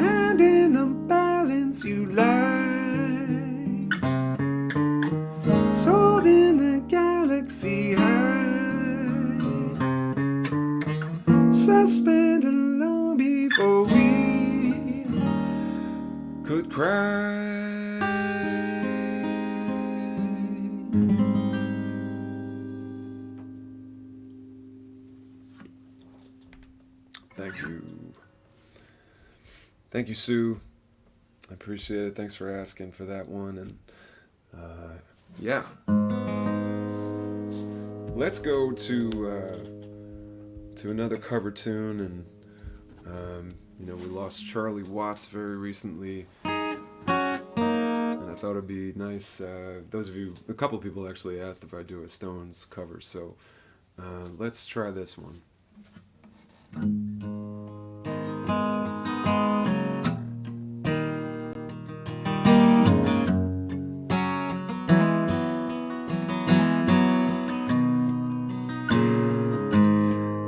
Speaker 1: and in the balance you lie, soared in the galaxy high, suspended long before we could cry. Thank you. Thank you, Sue. I appreciate it. Thanks for asking for that one. And yeah. Let's go to another cover tune. And we lost Charlie Watts very recently. And I thought it'd be nice. Those of you, a couple people actually asked if I do a Stones cover. So let's try this one.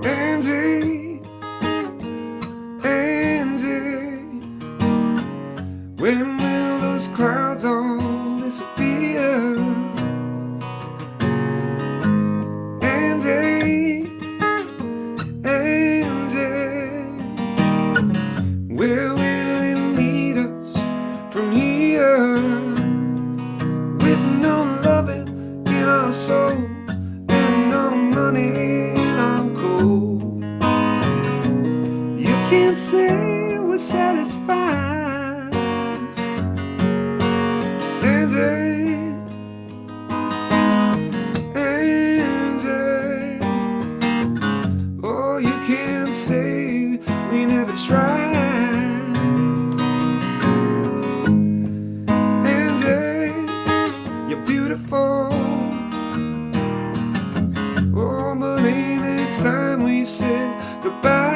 Speaker 1: Angie, can't say we're satisfied. Angie, Angie, oh, you can't say we never tried. Angie, you're beautiful. Oh, but ain't it time we said goodbye?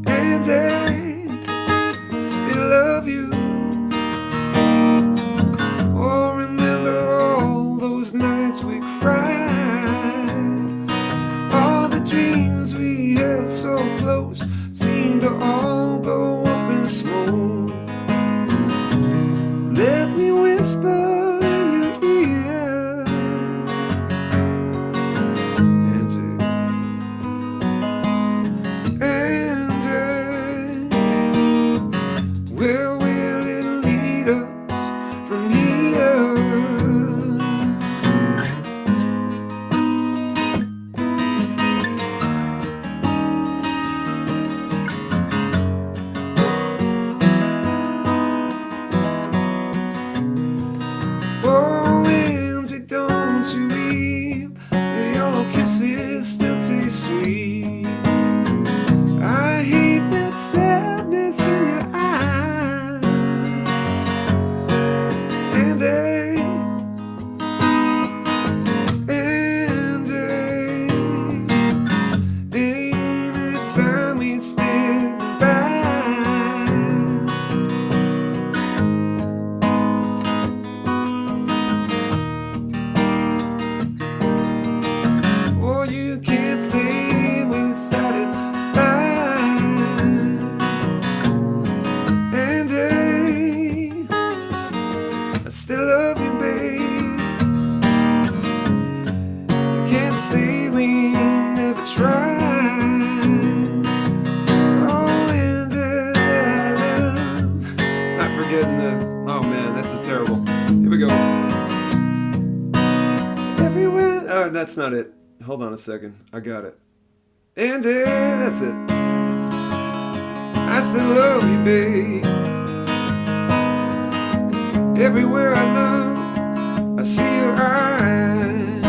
Speaker 1: Angie, I still love you. Oh, remember all those nights we cried. All the dreams we held so close seemed to all go up in smoke. Let me whisper in your ear, Angie, Angie, where will it lead us from here? Oh, Angie, don't you weep, your kisses still taste sweet. I hate that sadness in your eyes. Angie, Angie, ain't it time we say goodbye? Oh, you can't say we're satisfied. Angie, I still love you, babe. You can't say we never tried. Oh, Angie, I'm forgetting the. Oh man, this is terrible. Here we go. Everywhere. Oh, that's not it. Hold on a second. I got it. Angie, that's it. I still love you, babe. Everywhere I look, I see your eyes.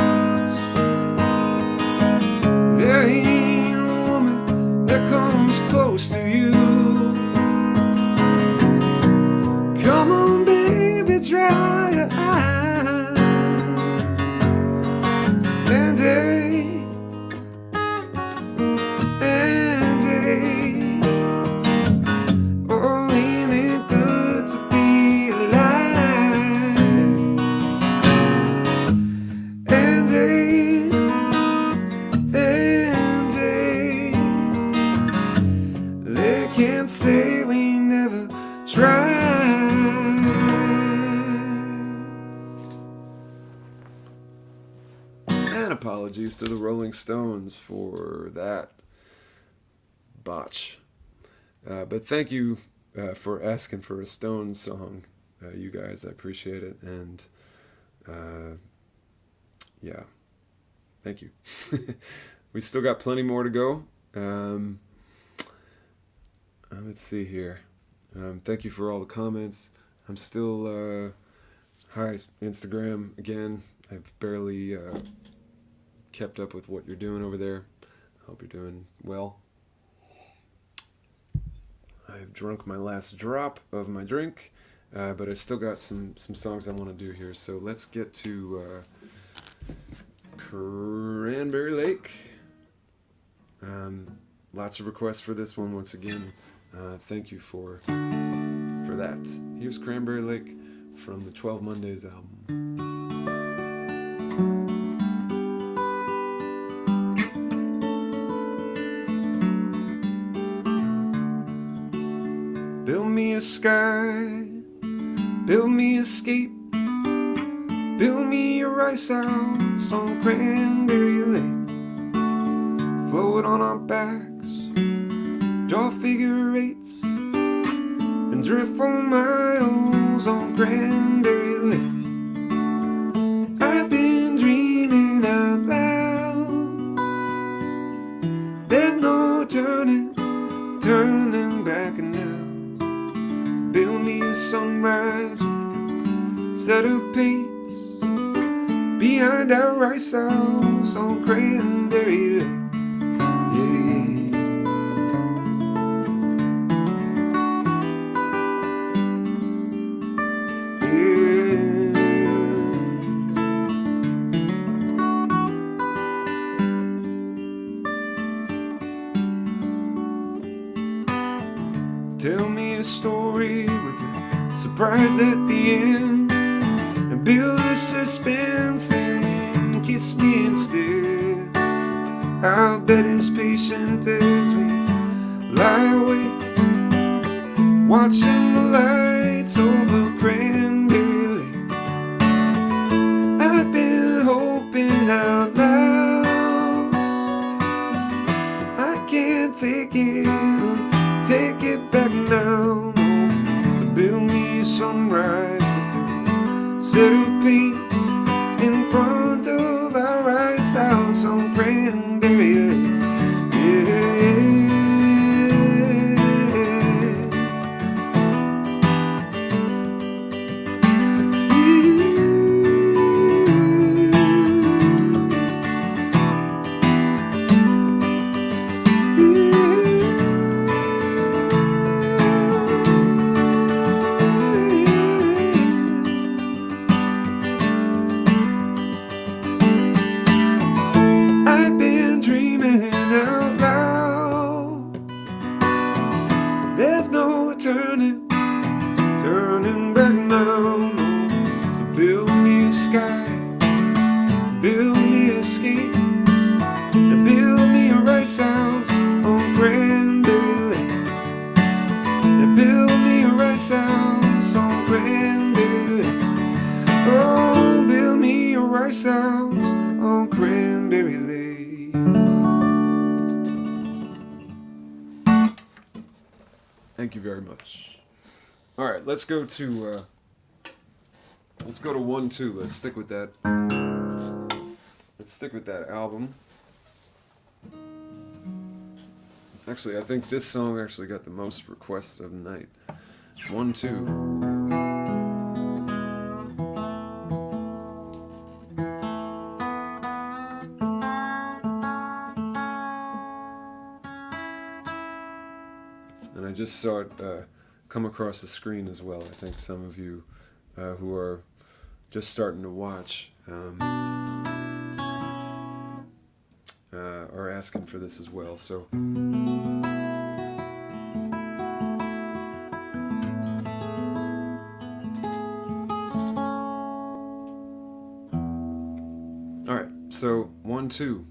Speaker 1: There ain't a woman that comes close to you. Come on, baby, dry your eyes. Angie, Angie, oh, ain't it good to be alive? Angie, Angie, they can't say we never tried. And apologies to the Rolling Stones for that botch. But thank you for asking for a Stones song, you guys. I appreciate it. And yeah, thank you. We still got plenty more to go. Let's see here. Thank you for all the comments. I'm still, hi, Instagram again. I've barely kept up with what you're doing over there. I hope you're doing well. I've drunk my last drop of my drink, but I still got some songs I want to do here. So let's get to Cranberry Lake. Lots of requests for this one once again. Thank you for that. Here's Cranberry Lake from the 12 Mondays album. Build me a sky, build me a escape, build me a rice house on Cranberry Lake. Float on our backs, draw figure eights, and drift for miles on Cranberry Lake. I've been dreaming out loud, turning, turning back now. So build me a sunrise with a set of paints behind our rice house on Cranberry Lake. Tell me a story with a surprise at the end, and build a suspense and then kiss me instead. I'll bet as patient as we lie awake, watching the lights over Cranberry Lake. I've been hoping out loud, I can't take it back now. So build me a sunrise with a set of paints in front of our ice house on Cranberry Lake. There's no turning, turning back now. So build me a sky, build me a scheme, and build me a rice house on Cranberry Lake. And build me a rice house on Cranberry Lake. Oh, build me a rice house on Cranberry Lake. Thank you very much. All right, let's go to 1-2. Let's stick with that. Let's stick with that album. Actually, I think this song actually got the most requests of the night. 1-2. And I just saw it come across the screen as well. I think some of you who are just starting to watch are asking for this as well. So all right, so 1-2.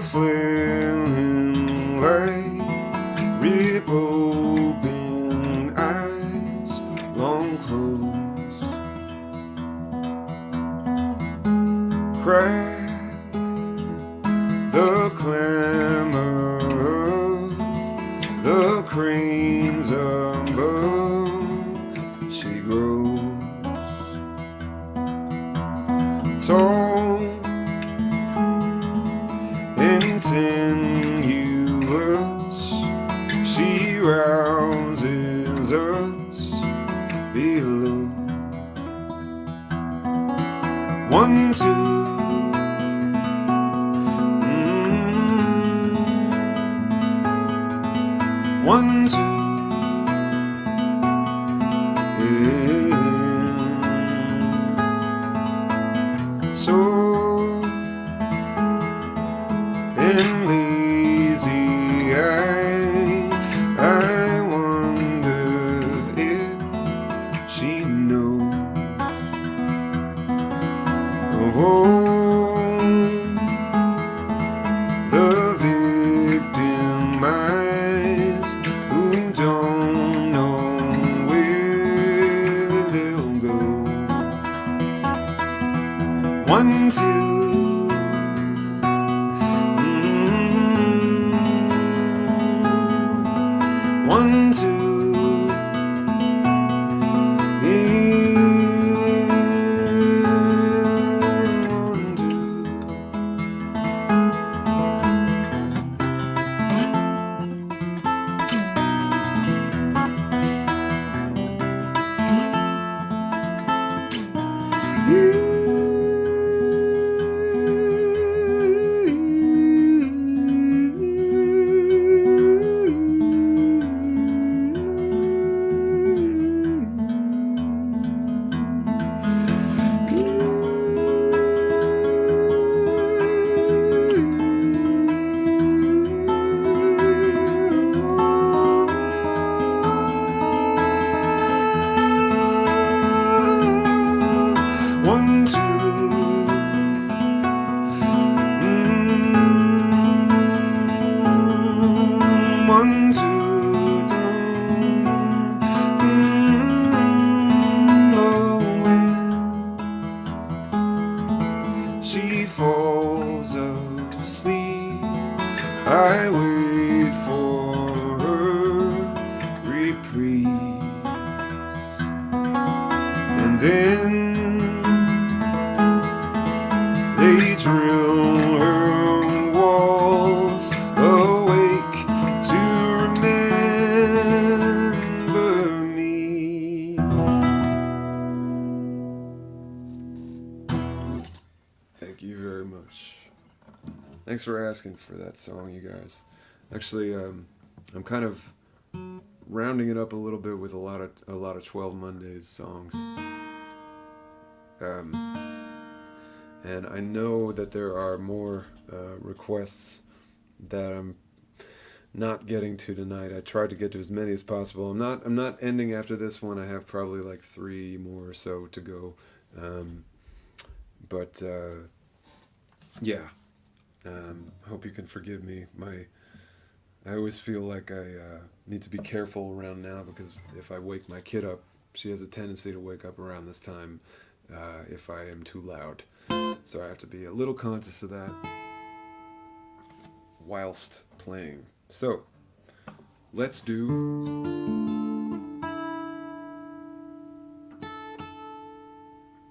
Speaker 1: Flailing light, rip open eyes, long closed, crack the clamor of the cranes above. She grows tall, tenuous, she rouses us below. 1-2. 1-2. So and lazy I wonder if she knows of all 1, 2. One, two. One, two. One, two. Oh, when she falls asleep, I wait for her reprise, and then they drill her walls awake to remember me. Thank you very much. Thanks for asking for that song, you guys. Actually, I'm kind of rounding it up a little bit with a lot of 12 Mondays songs. And I know that there are more requests that I'm not getting to tonight. I tried to get to as many as possible. I'm not ending after this one. I have probably like 3 more or so to go. But yeah. Hope you can forgive me. I always feel like I need to be careful around now, because if I wake my kid up, she has a tendency to wake up around this time if I am too loud. So I have to be a little conscious of that whilst playing. So let's do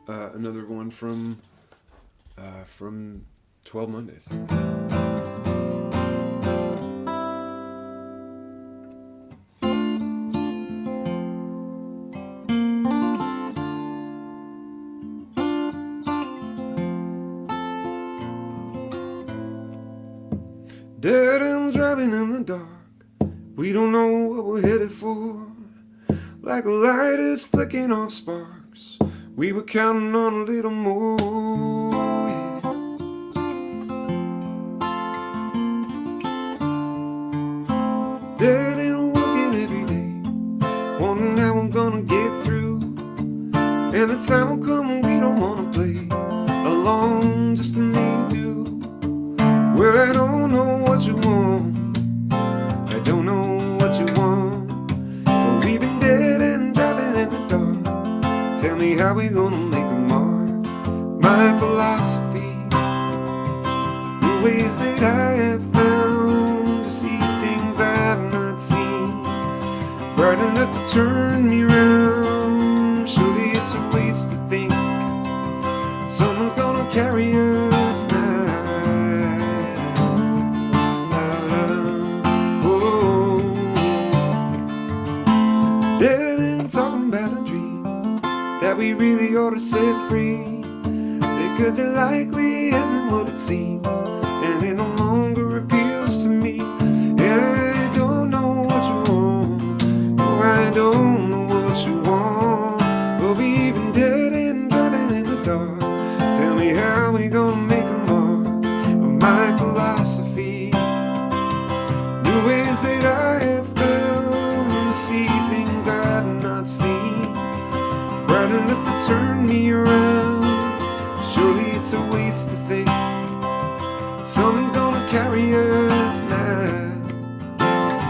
Speaker 1: another one from 12 Mondays. Dead and driving in the dark, we don't know what we're headed for. Like a light is flicking off sparks, we were counting on a little more, yeah. Dead and working every day, wondering how we're gonna get through. And the time will come when we don't wanna play along just to make do. Well, I don't know what you want, I don't know what you want, but we've been dead and driving in the dark. Tell me how we gonna make a mark. My philosophy, the ways that I have found to see things I've not seen, bright enough to turn me around. Surely it's a waste to think someone's gonna carry us now. Talking about a dream that we really ought to set free, because it likely isn't what it seems, and it no longer appeals to me. And I don't know what you want, no, I don't know what you want, but we've been dead and driving in the dark. Tell me how we gonna make a mark of my philosophy, new ways that I have found to see things I've not seen, bright enough to turn me around. Surely it's a waste to think something's gonna carry us now,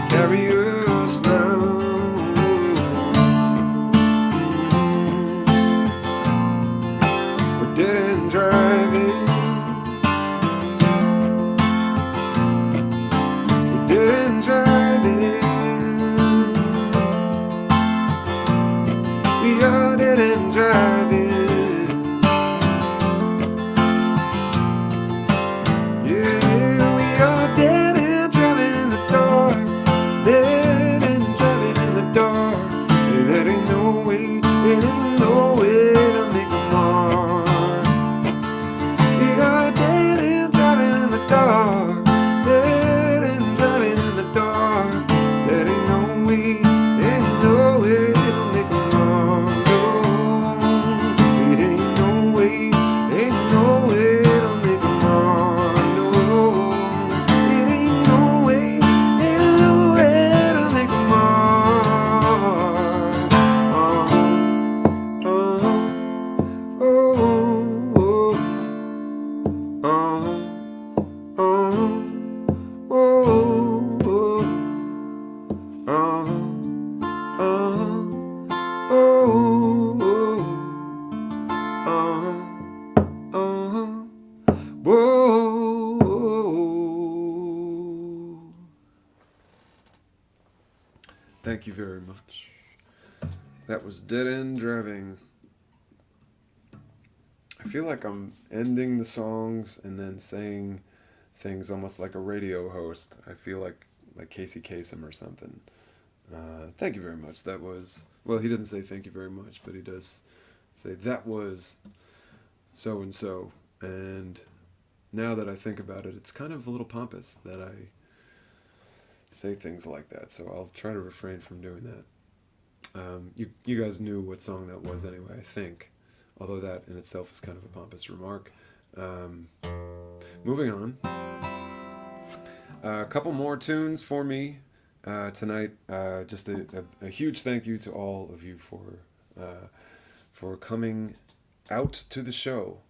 Speaker 1: carry us now. We're dead and driving Thank you very much. That was Dead End Driving. I feel like I'm ending the songs and then saying things almost like a radio host. I feel like Casey Kasem or something. Thank you very much. That was, well, he doesn't say thank you very much, but he does say that was so and so. And now that I think about it, it's kind of a little pompous that I say things like that. So I'll try to refrain from doing that. You guys knew what song that was anyway, I think. Although that in itself is kind of a pompous remark. Moving on. A couple more tunes for me tonight. Just a huge thank you to all of you for coming out to the show,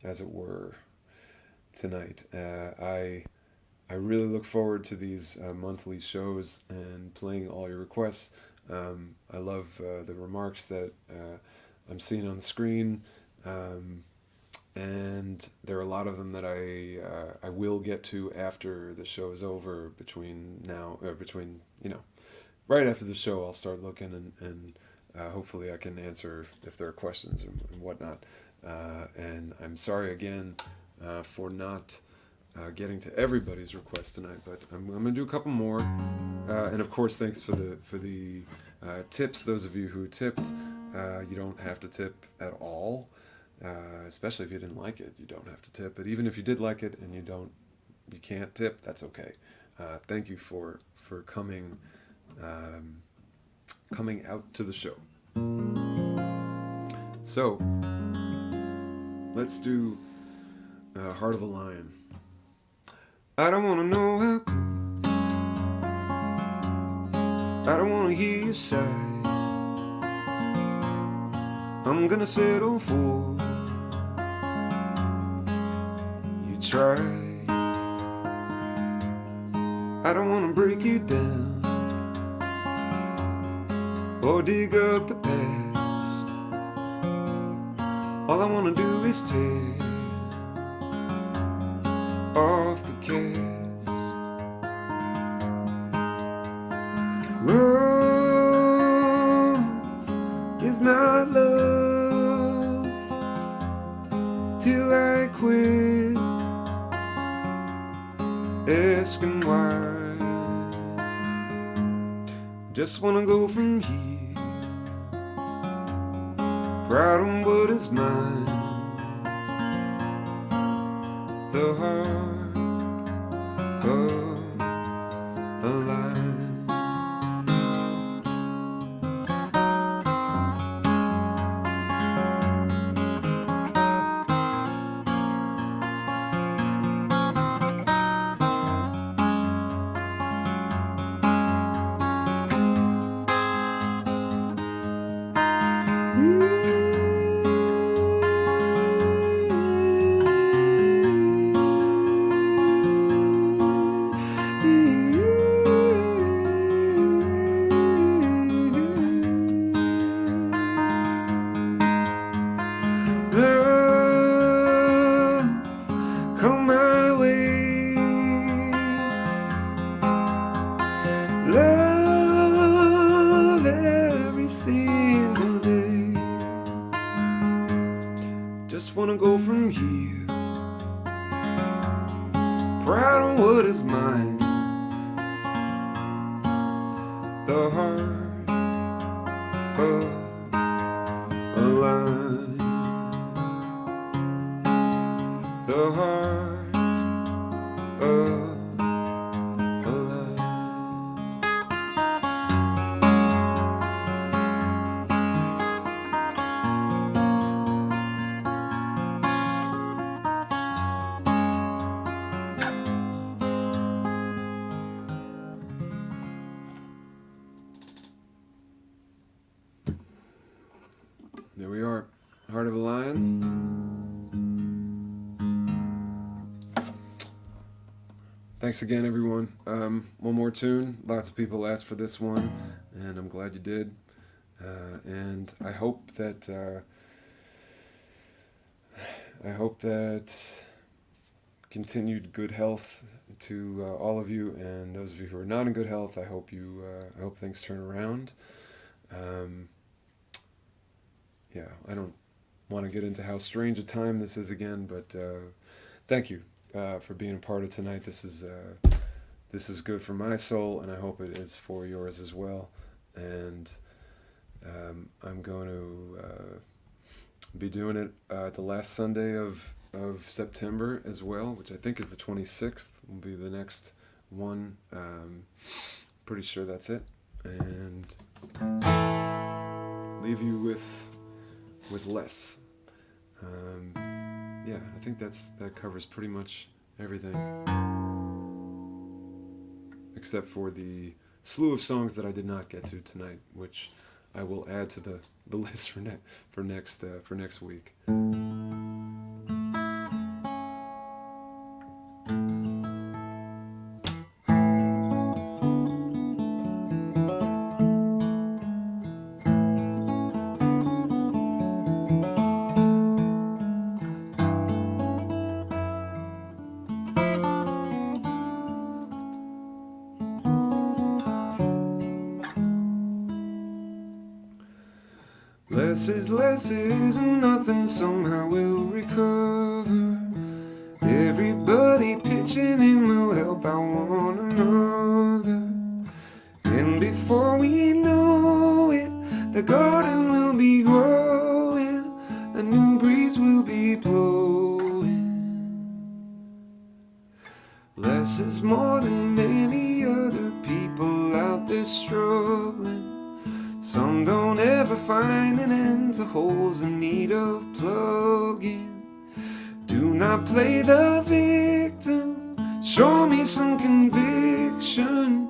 Speaker 1: as it were, tonight. I really look forward to these monthly shows and playing all your requests. I love the remarks that I'm seeing on the screen, and there are a lot of them that I will get to after the show is over. Right after the show, I'll start looking and hopefully I can answer if there are questions and whatnot. And I'm sorry again for not getting to everybody's request tonight, but I'm gonna do a couple more. And of course, thanks for the tips. Those of you who tipped, you don't have to tip at all, especially if you didn't like it. You don't have to tip. But even if you did like it and you can't tip, that's okay. Thank you for coming out to the show. So let's do Heart of a Lion. I don't wanna know how come, I don't wanna hear you sigh. I'm gonna settle for you try. I don't wanna break you down or dig up the past. All I wanna do is tear off the cast. Love is not love till I quit asking why. Just wanna go from here, proud of what is mine. The heart of a lion. Come my way, love every single day. Just wanna go from here, proud of what is mine. The heart of a lion. The heart of a lion. There we are, Heart of a Lion. Thanks again, everyone. One more tune. Lots of people asked for this one, and I'm glad you did. And I hope that continued good health to all of you, and those of you who are not in good health. I hope things turn around. Yeah, I don't want to get into how strange a time this is again, but thank you for being a part of tonight. This is good for my soul, and I hope it is for yours as well. And I'm going to be doing it the last Sunday of September as well, which I think is the 26th. Will be the next one. Pretty sure that's it. And leave you with less. Yeah, I think that covers pretty much everything, except for the slew of songs that I did not get to tonight, which I will add to the list for next week. Less is and nothing somehow will recover. Everybody pitching in will help out one another. And before we know it, the garden will be growing, a new breeze will be blowing. Less is more than many other people out there struggling. Some don't ever find an end to holes in need of plugging. Do not play the victim, show me some conviction,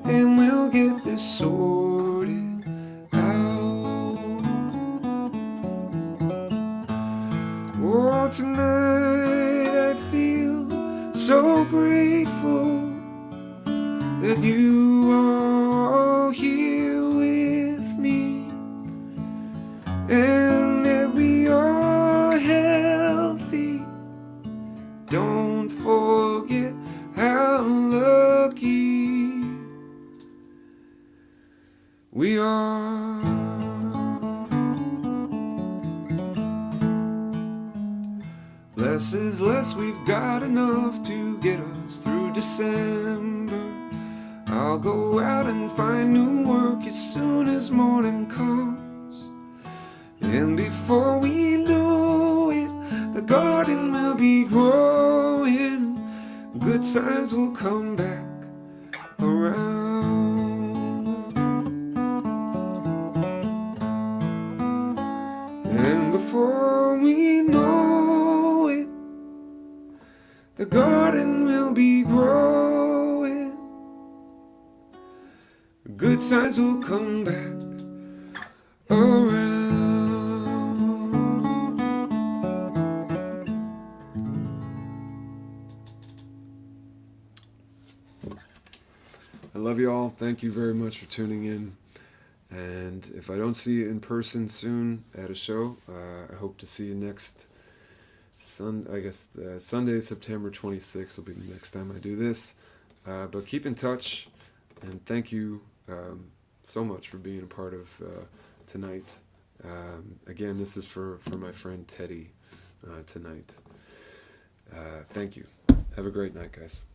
Speaker 1: and we'll get this sorted out. Oh, tonight I feel so grateful that you are all here with me, and that we are healthy. Don't forget how lucky we are. Less is less, we've got enough to get us through December. I'll go out and find new work as soon as morning comes. And before we know it, the garden will be growing. Good times will come back around. And before we know it, the garden will be growing. Good times will come back around. I love you all. Thank you very much for tuning in. And if I don't see you in person soon at a show, I hope to see you next Sunday, September 26th will be the next time I do this. But keep in touch, and thank you so much for being a part of tonight. Again, this is for my friend Teddy tonight. Thank you. Have a great night, guys.